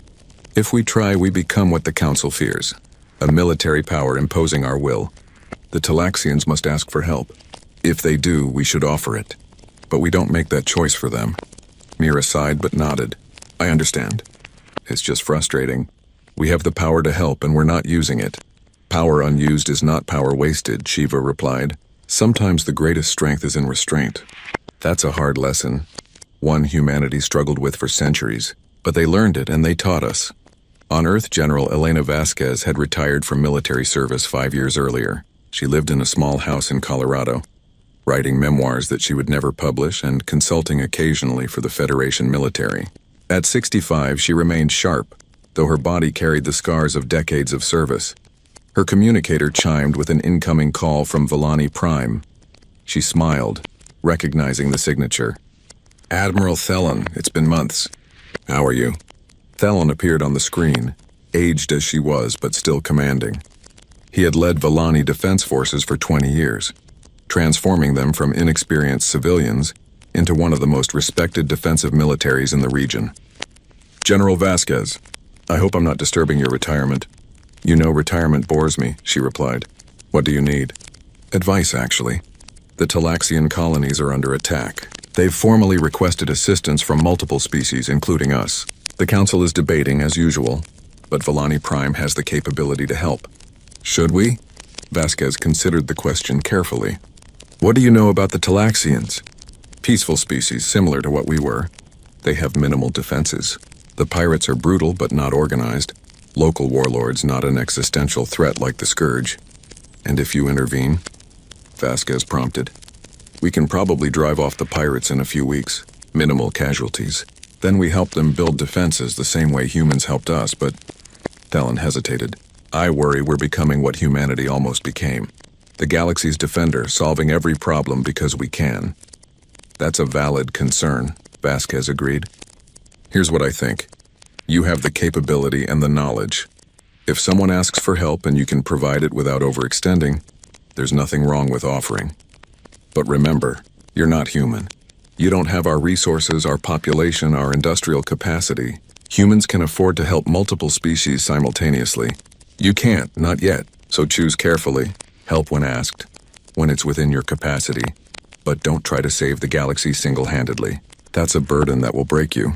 If we try, we become what the Council fears, a military power imposing our will. The Talaxians must ask for help. If they do, we should offer it. But we don't make that choice for them. Mira sighed but nodded. I understand. It's just frustrating. We have the power to help and we're not using it. Power unused is not power wasted, Shiva replied. Sometimes the greatest strength is in restraint. That's a hard lesson. One humanity struggled with for centuries, but they learned it and they taught us. On Earth, General Elena Vasquez had retired from military service 5 years earlier. She lived in a small house in Colorado, writing memoirs that she would never publish and consulting occasionally for the Federation military. At 65, she remained sharp, though her body carried the scars of decades of service. Her communicator chimed with an incoming call from Volani Prime. She smiled, recognizing the signature. Admiral Thelen, it's been months. How are you? Thelen appeared on the screen, aged as she was, but still commanding. He had led Volani Defense Forces for 20 years, transforming them from inexperienced civilians into one of the most respected defensive militaries in the region. General Vasquez, I hope I'm not disturbing your retirement. You know retirement bores me, she replied. What do you need? Advice, actually. The Talaxian colonies are under attack. They've formally requested assistance from multiple species, including us. The Council is debating, as usual, but Volani Prime has the capability to help. Should we? Vasquez considered the question carefully. What do you know about the Talaxians? Peaceful species similar to what we were. They have minimal defenses. The pirates are brutal but not organized. Local warlords not an existential threat like the Scourge. And if you intervene, Vasquez prompted, we can probably drive off the pirates in a few weeks. Minimal casualties. Then we help them build defenses the same way humans helped us, but... Talon hesitated. I worry we're becoming what humanity almost became. The galaxy's defender, solving every problem because we can. That's a valid concern, Vasquez agreed. Here's what I think. You have the capability and the knowledge. If someone asks for help and you can provide it without overextending, there's nothing wrong with offering. But remember, you're not human. You don't have our resources, our population, our industrial capacity. Humans can afford to help multiple species simultaneously. You can't, not yet, so choose carefully. Help when asked, when it's within your capacity. But don't try to save the galaxy single-handedly. That's a burden that will break you.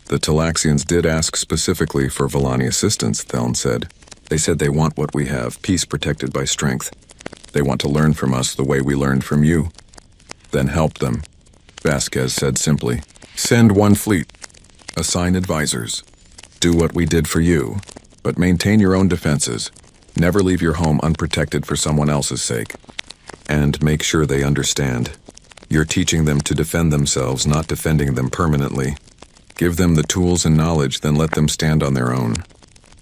The Talaxians did ask specifically for Vellani assistance, Theln said. They said they want what we have, peace protected by strength. They want to learn from us the way we learned from you. Then help them, Vasquez said simply. Send one fleet. Assign advisors. Do what we did for you, but maintain your own defenses. Never leave your home unprotected for someone else's sake. And make sure they understand. You're teaching them to defend themselves, not defending them permanently. Give them the tools and knowledge, then let them stand on their own.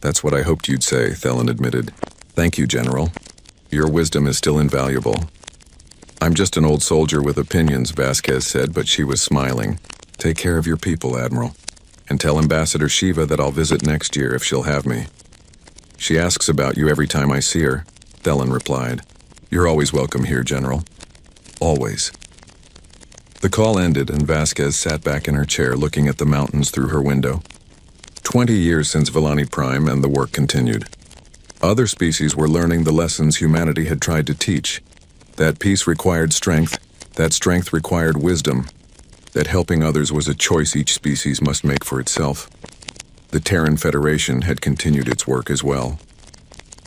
That's what I hoped you'd say, Thelon admitted. Thank you, General. Your wisdom is still invaluable. I'm just an old soldier with opinions, Vasquez said, but she was smiling. Take care of your people, Admiral. And tell Ambassador Shiva that I'll visit next year if she'll have me. She asks about you every time I see her, Thelon replied. You're always welcome here, General. Always. The call ended and Vasquez sat back in her chair looking at the mountains through her window. 20 years since Vellani Prime and the work continued. Other species were learning the lessons humanity had tried to teach. That peace required strength, that strength required wisdom, that helping others was a choice each species must make for itself. The Terran Federation had continued its work as well.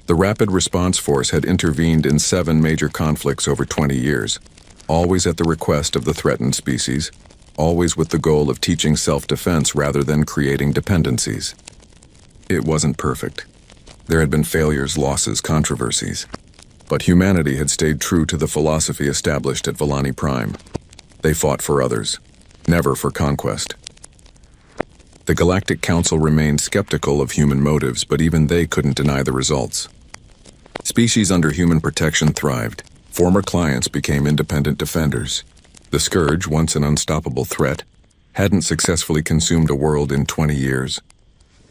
The Rapid Response Force had intervened in 7 major conflicts over 20 years, always at the request of the threatened species, always with the goal of teaching self-defense rather than creating dependencies. It wasn't perfect. There had been failures, losses, controversies. But humanity had stayed true to the philosophy established at Vellani Prime. They fought for others, never for conquest. The Galactic Council remained skeptical of human motives, but even they couldn't deny the results. Species under human protection thrived. Former clients became independent defenders. The Scourge, once an unstoppable threat, hadn't successfully consumed a world in 20 years.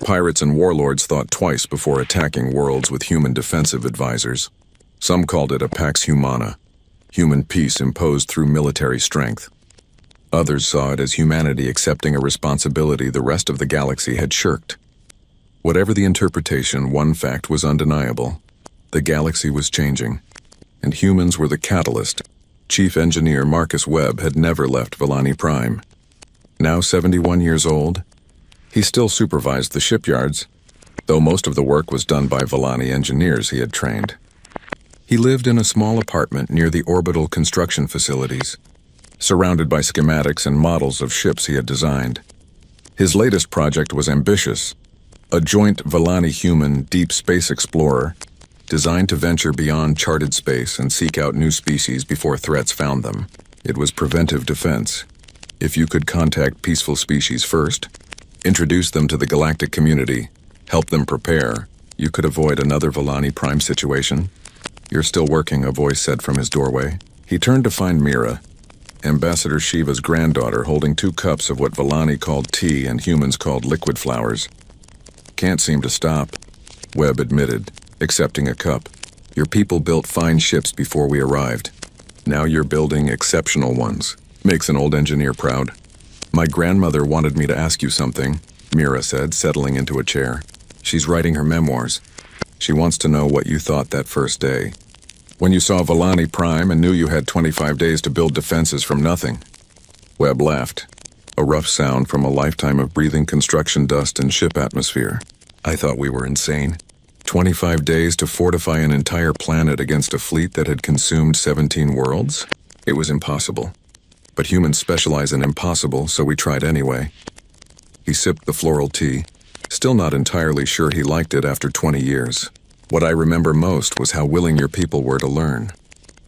Pirates and warlords thought twice before attacking worlds with human defensive advisors. Some called it a Pax Humana, human peace imposed through military strength. Others saw it as humanity accepting a responsibility the rest of the galaxy had shirked. Whatever the interpretation, one fact was undeniable. The galaxy was changing, and humans were the catalyst. Chief Engineer Marcus Webb had never left Vellani Prime. Now 71 years old, he still supervised the shipyards, though most of the work was done by Vellani engineers he had trained. He lived in a small apartment near the orbital construction facilities, surrounded by schematics and models of ships he had designed. His latest project was ambitious, a joint Vellani-human deep space explorer designed to venture beyond charted space and seek out new species before threats found them. It was preventive defense. If you could contact peaceful species first, introduce them to the galactic community, help them prepare, you could avoid another Vellani Prime situation. You're still working, a voice said from his doorway. He turned to find Mira, Ambassador Shiva's granddaughter, holding 2 cups of what Vellani called tea and humans called liquid flowers. Can't seem to stop, Webb admitted, accepting a cup. Your people built fine ships before we arrived. Now you're building exceptional ones. Makes an old engineer proud. My grandmother wanted me to ask you something, Mira said, settling into a chair. She's writing her memoirs. She wants to know what you thought that first day, when you saw Vellani Prime and knew you had 25 days to build defenses from nothing. Webb laughed, a rough sound from a lifetime of breathing construction dust and ship atmosphere. I thought we were insane. 25 days to fortify an entire planet against a fleet that had consumed 17 worlds? It was impossible. But humans specialize in impossible, so we tried anyway. He sipped the floral tea, still not entirely sure he liked it after 20 years. What I remember most was how willing your people were to learn.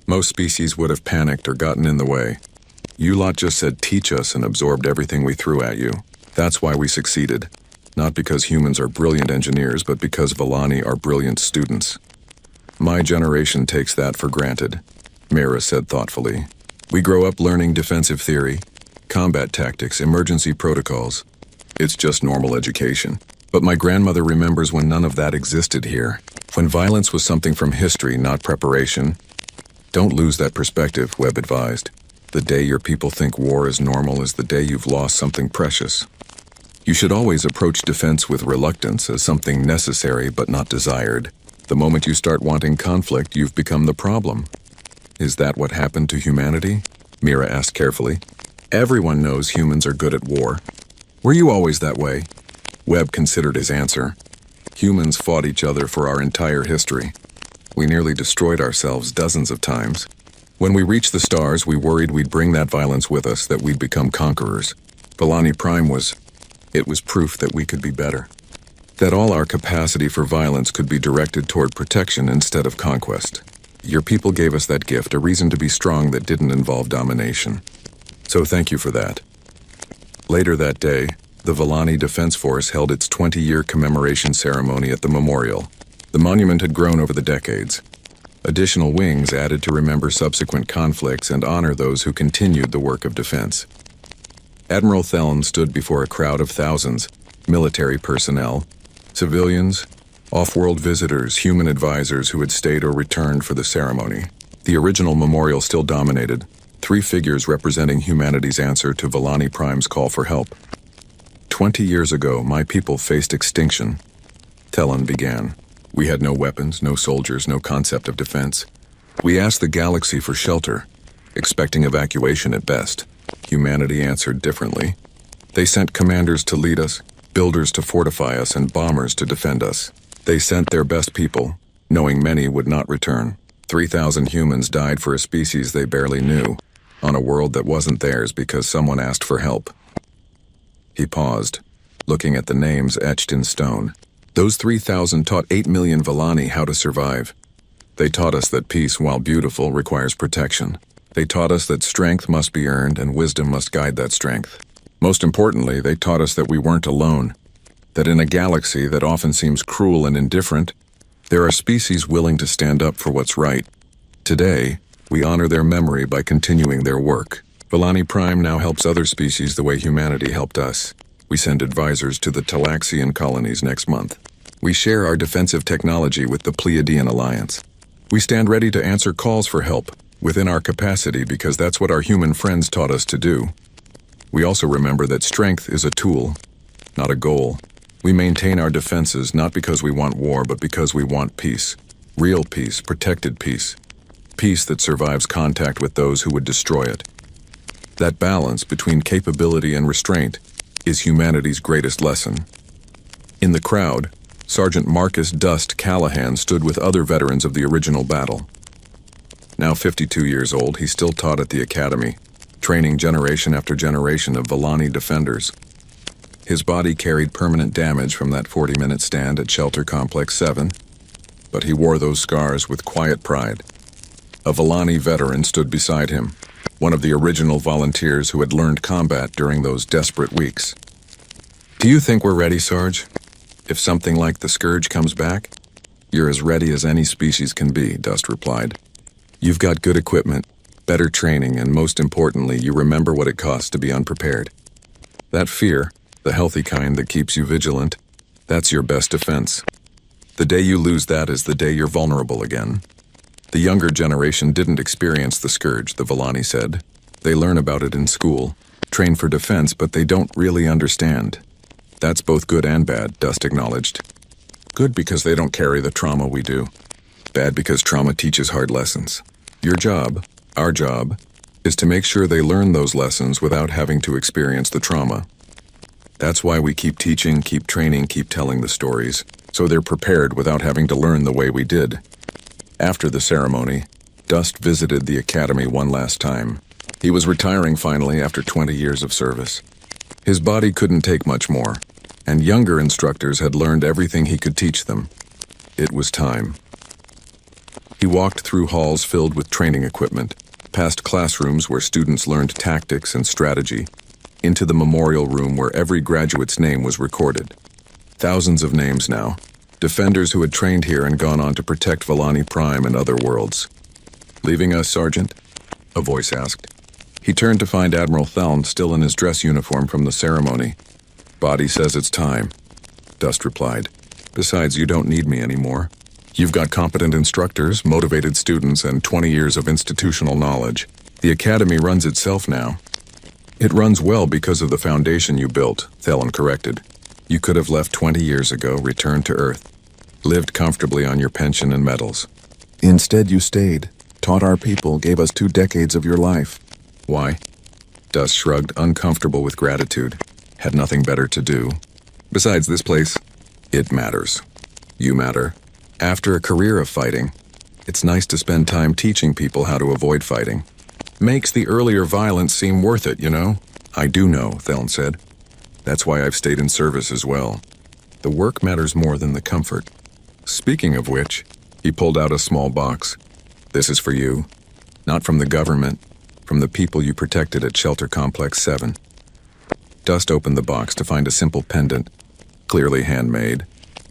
Most species would have panicked or gotten in the way. You lot just said teach us and absorbed everything we threw at you. That's why we succeeded. Not because humans are brilliant engineers, but because Villani are brilliant students. My generation takes that for granted, Mira said thoughtfully. We grow up learning defensive theory, combat tactics, emergency protocols. It's just normal education. But my grandmother remembers when none of that existed here. When violence was something from history, not preparation. Don't lose that perspective, Webb advised. The day your people think war is normal is the day you've lost something precious. You should always approach defense with reluctance as something necessary but not desired. The moment you start wanting conflict, you've become the problem. Is that what happened to humanity? Mira asked carefully. Everyone knows humans are good at war. Were you always that way? Webb considered his answer. Humans fought each other for our entire history. We nearly destroyed ourselves dozens of times. When we reached the stars, we worried we'd bring that violence with us, that we'd become conquerors. Villani Prime was proof that we could be better. That all our capacity for violence could be directed toward protection instead of conquest. Your people gave us that gift, a reason to be strong that didn't involve domination. So thank you for that. Later that day, the Villani Defense Force held its 20-year commemoration ceremony at the memorial. The monument had grown over the decades. Additional wings added to remember subsequent conflicts and honor those who continued the work of defense. Admiral Thelm stood before a crowd of thousands, military personnel, civilians, off-world visitors, human advisors who had stayed or returned for the ceremony. The original memorial still dominated, 3 figures representing humanity's answer to Villani Prime's call for help. 20 years ago, my people faced extinction. Thelm began. We had no weapons, no soldiers, no concept of defense. We asked the galaxy for shelter, expecting evacuation at best. Humanity answered differently. They sent commanders to lead us, builders to fortify us, and bombers to defend us. They sent their best people, knowing many would not return. 3,000 humans died for a species they barely knew, on a world that wasn't theirs because someone asked for help. He paused, looking at the names etched in stone. Those 3,000 taught 8 million Villani how to survive. They taught us that peace, while beautiful, requires protection. They taught us that strength must be earned and wisdom must guide that strength. Most importantly, they taught us that we weren't alone, that in a galaxy that often seems cruel and indifferent, there are species willing to stand up for what's right. Today, we honor their memory by continuing their work. Villani Prime now helps other species the way humanity helped us. We send advisors to the Talaxian colonies next month. We share our defensive technology with the Pleiadian Alliance. We stand ready to answer calls for help, within our capacity, because that's what our human friends taught us to do. We also remember that strength is a tool, not a goal. We maintain our defenses not because we want war, but because we want peace. Real peace, protected peace. Peace that survives contact with those who would destroy it. That balance between capability and restraint is humanity's greatest lesson. In the crowd, Sergeant Marcus Dust Callahan stood with other veterans of the original battle. Now 52 years old, he still taught at the academy, training generation after generation of Villani defenders. His body carried permanent damage from that 40-minute stand at Shelter Complex 7, but he wore those scars with quiet pride. A Villani veteran stood beside him, one of the original volunteers who had learned combat during those desperate weeks. Do you think we're ready, Sarge? If something like the Scourge comes back? You're as ready as any species can be, Dust replied. You've got good equipment, better training, and most importantly, you remember what it costs to be unprepared. That fear, the healthy kind that keeps you vigilant, that's your best defense. The day you lose that is the day you're vulnerable again. The younger generation didn't experience the Scourge, the Villani said. They learn about it in school, train for defense, but they don't really understand. That's both good and bad, Dust acknowledged. Good because they don't carry the trauma we do. Bad because trauma teaches hard lessons. Your job, our job, is to make sure they learn those lessons without having to experience the trauma. That's why we keep teaching, keep training, keep telling the stories, so they're prepared without having to learn the way we did. After the ceremony, Dust visited the academy one last time. He was retiring finally after 20 years of service. His body couldn't take much more, and younger instructors had learned everything he could teach them. It was time. He walked through halls filled with training equipment, past classrooms where students learned tactics and strategy, into the memorial room where every graduate's name was recorded. Thousands of names now, defenders who had trained here and gone on to protect Volani Prime and other worlds. "Leaving us, Sergeant?" a voice asked. He turned to find Admiral Theln still in his dress uniform from the ceremony. "Body says it's time," Dust replied. "Besides, you don't need me anymore. You've got competent instructors, motivated students, and 20 years of institutional knowledge. The Academy runs itself now." "It runs well because of the foundation you built," Theln corrected. "You could have left 20 years ago, returned to Earth, lived comfortably on your pension and medals. Instead, you stayed, taught our people, gave us 2 decades of your life." "Why?" Dust shrugged, uncomfortable with gratitude. Had nothing better to do. "Besides this place, it matters. You matter. After a career of fighting, it's nice to spend time teaching people how to avoid fighting. Makes the earlier violence seem worth it, you know?" "I do know," Theln said. "That's why I've stayed in service as well. The work matters more than the comfort. Speaking of which," he pulled out a small box. "This is for you. Not from the government, from the people you protected at Shelter Complex 7. Dust opened the box to find a simple pendant, clearly handmade,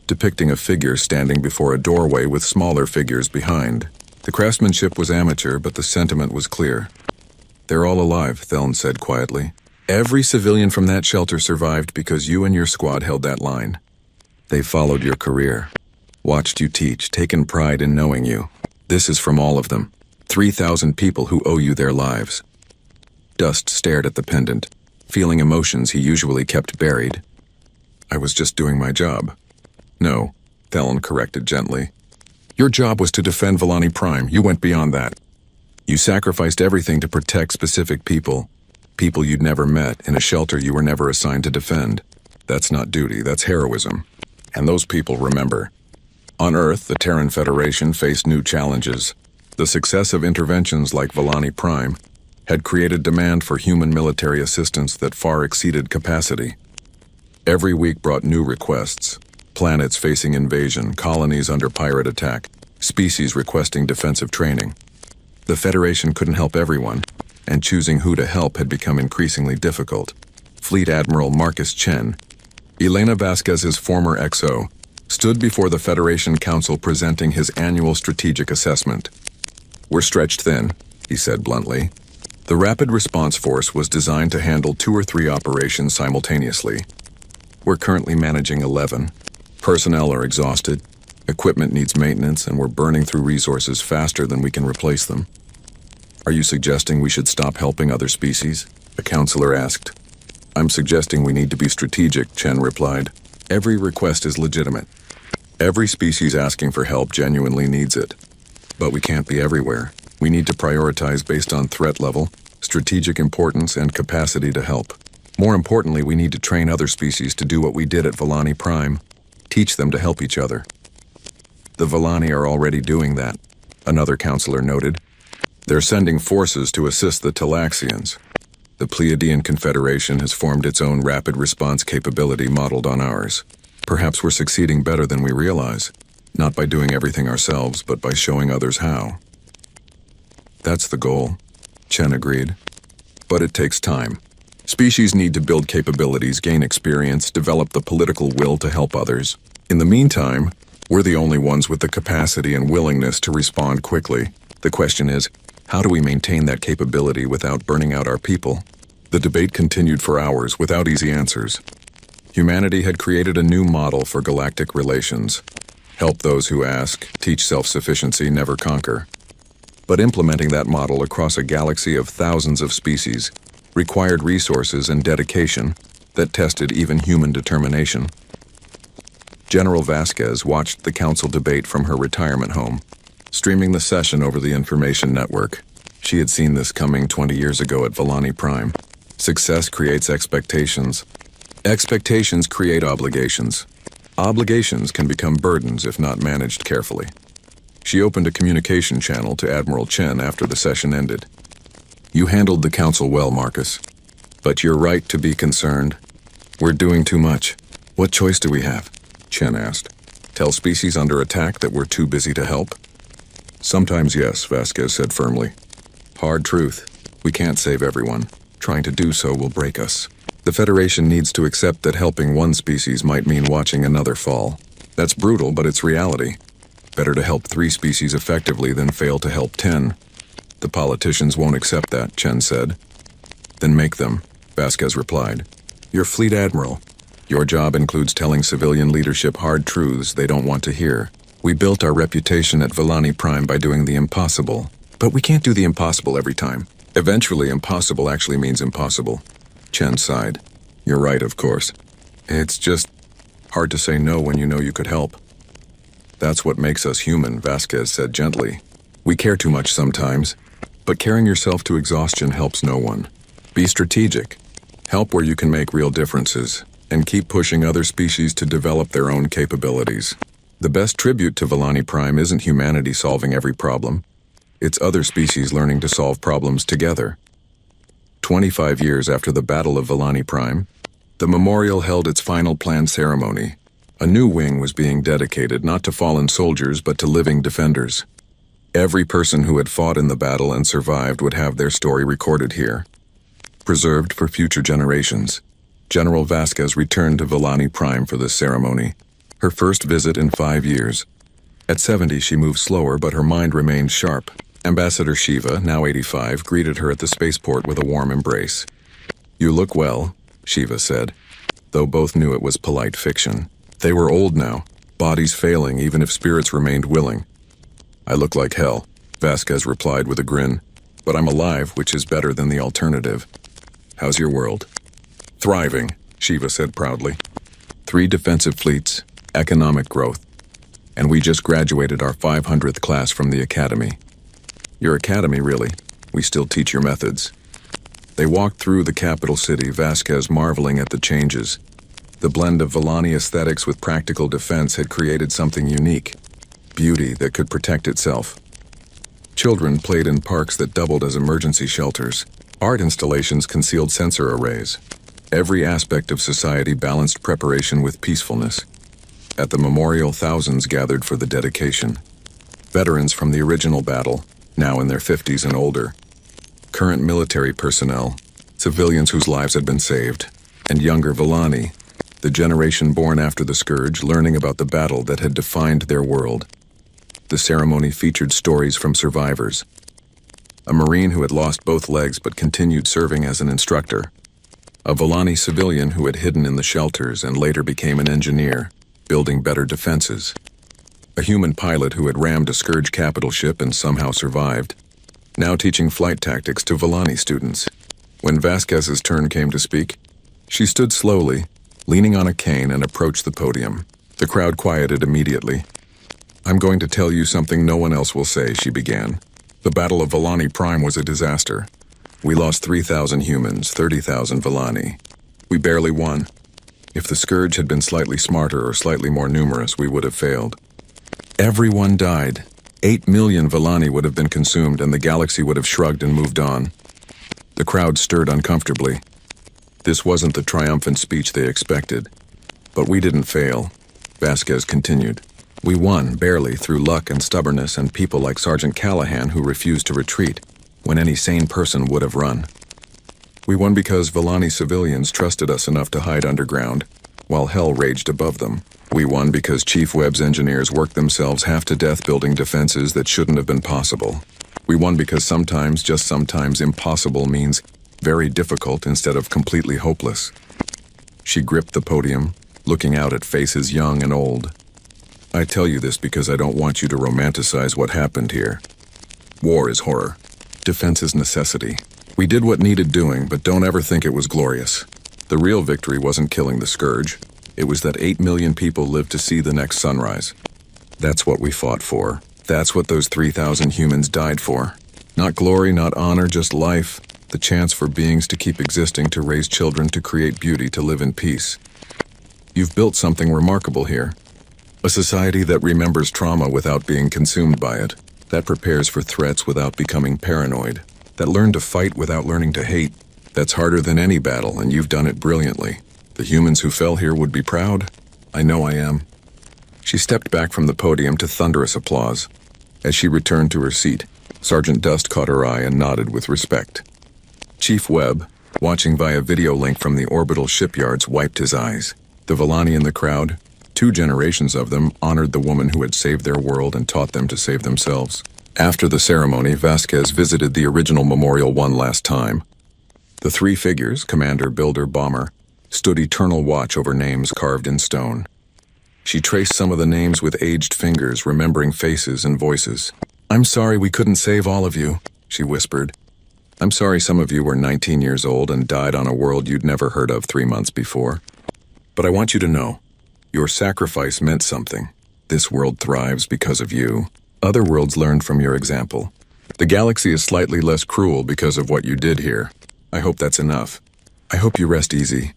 depicting a figure standing before a doorway with smaller figures behind. The craftsmanship was amateur, but the sentiment was clear. "They're all alive," Theln said quietly. "Every civilian from that shelter survived because you and your squad held that line. They followed your career, watched you teach, taken pride in knowing you. This is from all of them. 3,000 people who owe you their lives." Dust stared at the pendant, feeling emotions he usually kept buried. "I was just doing my job." "No," Theln corrected gently. "Your job was to defend Volani Prime. You went beyond that. You sacrificed everything to protect specific people you'd never met in a shelter you were never assigned to defend. That's not duty, that's heroism. And those people remember. On Earth, the Terran Federation faced new challenges. The success of interventions like Volani Prime had created demand for human military assistance that far exceeded capacity. Every week brought new requests. Planets facing invasion, colonies under pirate attack, species requesting defensive training. The Federation couldn't help everyone, and choosing who to help had become increasingly difficult. Fleet Admiral Marcus Chen, Elena Vasquez's former XO, stood before the Federation Council presenting his annual strategic assessment. "We're stretched thin," he said bluntly. The Rapid Response Force was designed to handle 2 or 3 operations simultaneously. We're currently managing 11. Personnel are exhausted, equipment needs maintenance, and we're burning through resources faster than we can replace them. "Are you suggesting we should stop helping other species?" the counselor asked. "I'm suggesting we need to be strategic," Chen replied. "Every request is legitimate. Every species asking for help genuinely needs it. But we can't be everywhere. We need to prioritize based on threat level, strategic importance, and capacity to help. More importantly, we need to train other species to do what we did at Volani Prime, teach them to help each other." "The Volani are already doing that," another counselor noted. "They're sending forces to assist the Talaxians. The Pleiadian Confederation has formed its own rapid response capability modeled on ours. Perhaps we're succeeding better than we realize, not by doing everything ourselves, but by showing others how." "That's the goal," Chen agreed. "But it takes time. Species need to build capabilities, gain experience, develop the political will to help others. In the meantime, we're the only ones with the capacity and willingness to respond quickly. The question is, how do we maintain that capability without burning out our people?" The debate continued for hours without easy answers. Humanity had created a new model for galactic relations. Help those who ask, teach self-sufficiency, never conquer. But implementing that model across a galaxy of thousands of species required resources and dedication that tested even human determination. General Vasquez watched the council debate from her retirement home, streaming the session over the information network. She had seen this coming 20 years ago at Volani Prime. Success creates expectations. Expectations create obligations. Obligations can become burdens if not managed carefully. She opened a communication channel to Admiral Chen after the session ended. You handled the council well, Marcus. But you're right to be concerned. We're doing too much. What choice do we have? Chen asked. Tell species under attack that we're too busy to help? Sometimes yes, Vasquez said firmly. Hard truth. We can't save everyone. Trying to do so will break us. The Federation needs to accept that helping one species might mean watching another fall. That's brutal, but it's reality. Better to help 3 species effectively than fail to help 10. The politicians won't accept that, Chen said. Then make them, Vasquez replied. You're Fleet Admiral. Your job includes telling civilian leadership hard truths they don't want to hear. We built our reputation at Villani Prime by doing the impossible. But we can't do the impossible every time. Eventually, impossible actually means impossible. Chen sighed. You're right, of course. It's just hard to say no when you know you could help. That's what makes us human, Vasquez said gently. We care too much sometimes, but carrying yourself to exhaustion helps no one. Be strategic. Help where you can make real differences, and keep pushing other species to develop their own capabilities. The best tribute to Villani Prime isn't humanity solving every problem. It's other species learning to solve problems together. 25 years after the Battle of Villani Prime, the memorial held its final planned ceremony. A new wing was being dedicated not to fallen soldiers but to living defenders. Every person who had fought in the battle and survived would have their story recorded here, preserved for future generations. General Vasquez returned to Villani Prime for this ceremony, her first visit in 5 years. At 70, she moved slower, but her mind remained sharp. Ambassador Shiva, now 85, greeted her at the spaceport with a warm embrace. You look well, Shiva said, though both knew it was polite fiction. They were old now, bodies failing even if spirits remained willing. I look like hell, Vasquez replied with a grin, but I'm alive, which is better than the alternative. How's your world? Thriving, Shiva said proudly. 3 defensive fleets, economic growth, and we just graduated our 500th class from the academy. Your academy, really? We still teach your methods. They walked through the capital city, Vasquez marveling at the changes. The blend of Villani aesthetics with practical defense had created something unique, beauty that could protect itself. Children played in parks that doubled as emergency shelters. Art installations concealed sensor arrays. Every aspect of society balanced preparation with peacefulness. At the memorial, thousands gathered for the dedication. Veterans from the original battle, now in their 50s and older. Current military personnel, civilians whose lives had been saved, and younger Villani, the generation born after the Scourge, learning about the battle that had defined their world. The ceremony featured stories from survivors. A Marine who had lost both legs but continued serving as an instructor. A Villani civilian who had hidden in the shelters and later became an engineer, building better defenses. A human pilot who had rammed a Scourge capital ship and somehow survived, now teaching flight tactics to Villani students. When Vasquez's turn came to speak, she stood slowly, leaning on a cane, and approached the podium. The crowd quieted immediately. I'm going to tell you something no one else will say, she began. The Battle of Villani Prime was a disaster. We lost 3,000 humans, 30,000 Villani. We barely won. If the Scourge had been slightly smarter or slightly more numerous, we would have failed. Everyone died. 8 million Villani would have been consumed, and the galaxy would have shrugged and moved on. The crowd stirred uncomfortably. This wasn't the triumphant speech they expected. But we didn't fail, Vasquez continued. We won, barely, through luck and stubbornness and people like Sergeant Callahan who refused to retreat, when any sane person would have run. We won because Villani civilians trusted us enough to hide underground, while hell raged above them. We won because Chief Webb's engineers worked themselves half to death building defenses that shouldn't have been possible. We won because sometimes, just sometimes, impossible means very difficult instead of completely hopeless. She gripped the podium, looking out at faces young and old. I tell you this because I don't want you to romanticize what happened here. War is horror. Defense is necessity. We did what needed doing, but don't ever think it was glorious. The real victory wasn't killing the Scourge. It was that 8 million people lived to see the next sunrise. That's what we fought for. That's what those 3,000 humans died for. Not glory, not honor, just life. The chance for beings to keep existing, to raise children, to create beauty, to live in peace. You've built something remarkable here. A society that remembers trauma without being consumed by it. That prepares for threats without becoming paranoid. that learned to fight without learning to hate. That's harder than any battle, and you've done it brilliantly. The humans who fell here would be proud. I know I am." She stepped back from the podium to thunderous applause. As she returned to her seat, Sergeant Dust caught her eye and nodded with respect. Chief Webb, watching via video link from the orbital shipyards, wiped his eyes. The Villani in the crowd, 2 generations of them, honored the woman who had saved their world and taught them to save themselves. After the ceremony, Vasquez visited the original memorial one last time. The 3 figures, commander, builder, bomber, stood eternal watch over names carved in stone. She traced some of the names with aged fingers, remembering faces and voices. "I'm sorry we couldn't save all of you," she whispered. "I'm sorry some of you were 19 years old and died on a world you'd never heard of 3 months before. But I want you to know, your sacrifice meant something. This world thrives because of you. Other worlds learned from your example. The galaxy is slightly less cruel because of what you did here. I hope that's enough. I hope you rest easy."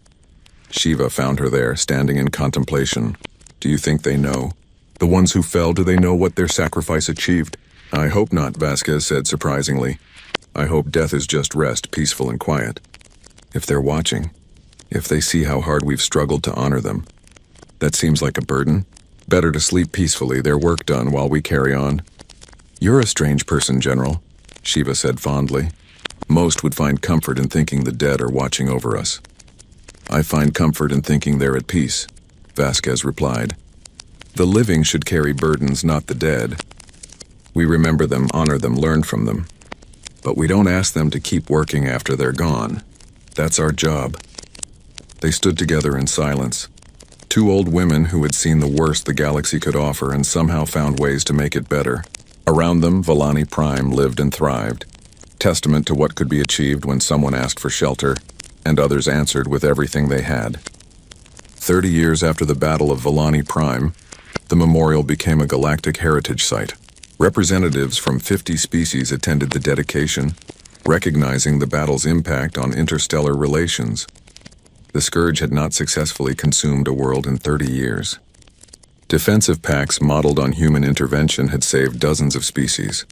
Shiva found her there, standing in contemplation. "Do you think they know? The ones who fell, do they know what their sacrifice achieved?" "I hope not," Vasquez said surprisingly. "I hope death is just rest, peaceful and quiet. If they're watching, if they see how hard we've struggled to honor them, that seems like a burden. Better to sleep peacefully, their work done while we carry on." "You're a strange person, General," Shiva said fondly. "Most would find comfort in thinking the dead are watching over us." "I find comfort in thinking they're at peace," Vasquez replied. "The living should carry burdens, not the dead. We remember them, honor them, learn from them. But we don't ask them to keep working after they're gone. That's our job." They stood together in silence. 2 old women who had seen the worst the galaxy could offer and somehow found ways to make it better. Around them, Villani Prime lived and thrived, testament to what could be achieved when someone asked for shelter, and others answered with everything they had. 30 years after the Battle of Villani Prime, the memorial became a galactic heritage site. Representatives from 50 species attended the dedication, recognizing the battle's impact on interstellar relations. The scourge had not successfully consumed a world in 30 years. Defensive pacts modeled on human intervention had saved dozens of species.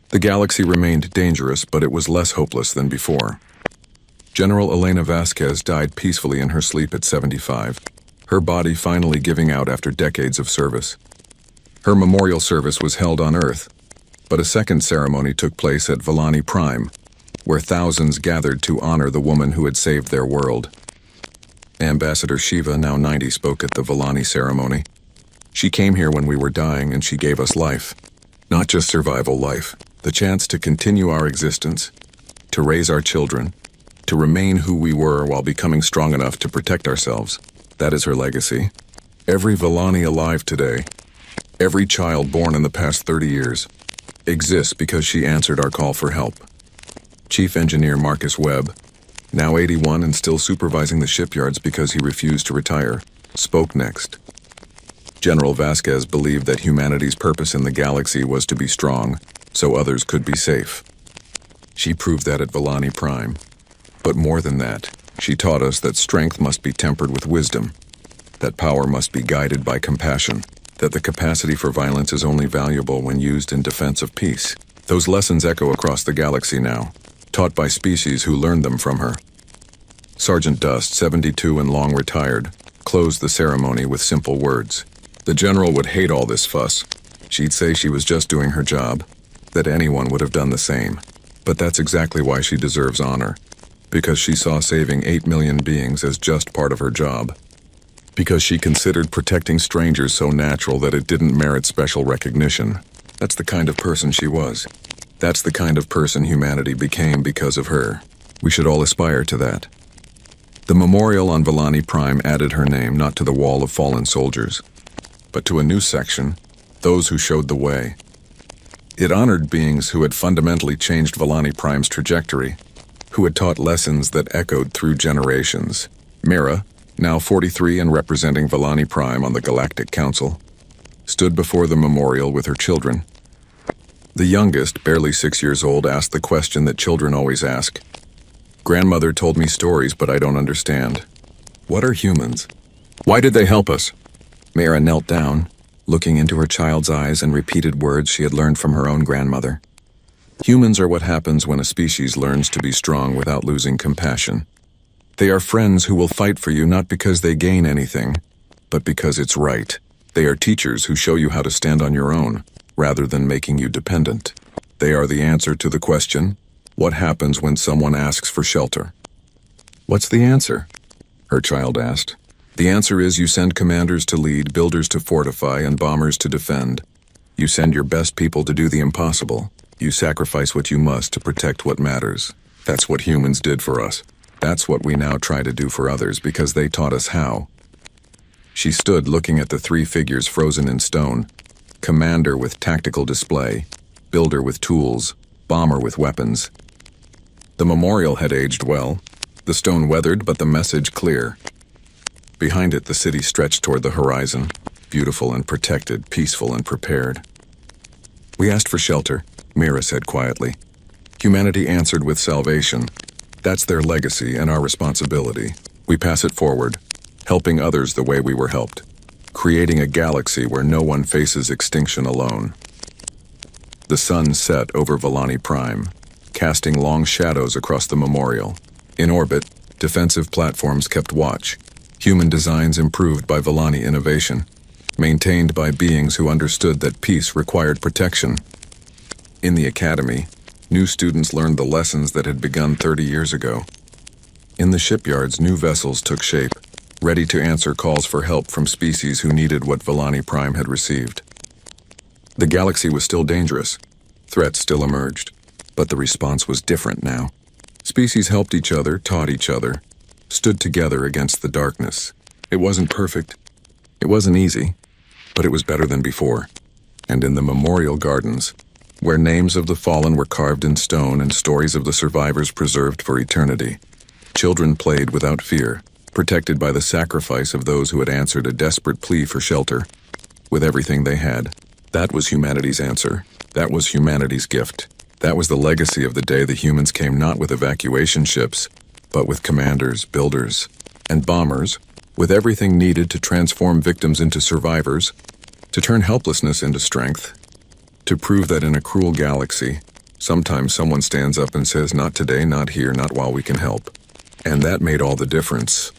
The galaxy remained dangerous, but it was less hopeless than before. General Elena Vasquez died peacefully in her sleep at 75, her body finally giving out after decades of service. Her memorial service was held on Earth, but a second ceremony took place at Villani Prime, where thousands gathered to honor the woman who had saved their world. Ambassador Shiva, now 90, spoke at the Villani ceremony. "She came here when we were dying and she gave us life. Not just survival life, the chance to continue our existence, to raise our children, to remain who we were while becoming strong enough to protect ourselves. That is her legacy. Every Villani alive today, every child born in the past 30 years, exists because she answered our call for help." Chief Engineer Marcus Webb, now 81 and still supervising the shipyards because he refused to retire, spoke next. General Vasquez believed that humanity's purpose in the galaxy was to be strong, so others could be safe. She proved that at Villani Prime. But more than that, she taught us that strength must be tempered with wisdom, that power must be guided by compassion, that the capacity for violence is only valuable when used in defense of peace. Those lessons echo across the galaxy now, taught by species who learned them from her. Sergeant Dust, 72 and long retired, closed the ceremony with simple words. The general would hate all this fuss. She'd say she was just doing her job, that anyone would have done the same. But that's exactly why she deserves honor, because she saw saving 8 million beings as just part of her job. Because she considered protecting strangers so natural that it didn't merit special recognition. That's the kind of person she was. That's the kind of person humanity became because of her. We should all aspire to that. The memorial on Villani Prime added her name not to the wall of fallen soldiers, but to a new section, those who showed the way. It honored beings who had fundamentally changed Villani Prime's trajectory, who had taught lessons that echoed through generations. Mira, now 43 and representing Villani Prime on the Galactic Council, stood before the memorial with her children. The youngest, barely 6 years old, asked the question that children always ask. "Grandmother told me stories, but I don't understand. What are humans? Why did they help us?" Mira knelt down, looking into her child's eyes and repeated words she had learned from her own grandmother. Humans are what happens when a species learns to be strong without losing compassion. They are friends who will fight for you not because they gain anything, but because it's right. They are teachers who show you how to stand on your own, rather than making you dependent. They are the answer to the question, what happens when someone asks for shelter? What's the answer? Her child asked. The answer is you send commanders to lead, builders to fortify, and bombers to defend. You send your best people to do the impossible. You sacrifice what you must to protect what matters. That's what humans did for us. That's what we now try to do for others because they taught us how. She stood looking at the three figures frozen in stone. Commander with tactical display, builder with tools, bomber with weapons. The memorial had aged well, the stone weathered but the message clear. Behind it the city stretched toward the horizon, beautiful and protected, peaceful and prepared. We asked for shelter, Mira said quietly. Humanity answered with salvation. That's their legacy and our responsibility. We pass it forward, helping others the way we were helped, creating a galaxy where no one faces extinction alone. The sun set over Valani Prime, casting long shadows across the memorial. In orbit, defensive platforms kept watch, human designs improved by Valani innovation, maintained by beings who understood that peace required protection. In the academy, new students learned the lessons that had begun 30 years ago. In the shipyards, new vessels took shape, ready to answer calls for help from species who needed what Valani Prime had received. The galaxy was still dangerous. Threats still emerged, but the response was different now. Species helped each other, taught each other, stood together against the darkness. It wasn't perfect. It wasn't easy, but it was better than before. And in the memorial gardens, where names of the fallen were carved in stone and stories of the survivors preserved for eternity, children played without fear, protected by the sacrifice of those who had answered a desperate plea for shelter, with everything they had. That was humanity's answer. That was humanity's gift. That was the legacy of the day the humans came not with evacuation ships, but with commanders, builders, and bombers, with everything needed to transform victims into survivors, to turn helplessness into strength, to prove that in a cruel galaxy, sometimes someone stands up and says, not today, not here, not while we can help. And that made all the difference.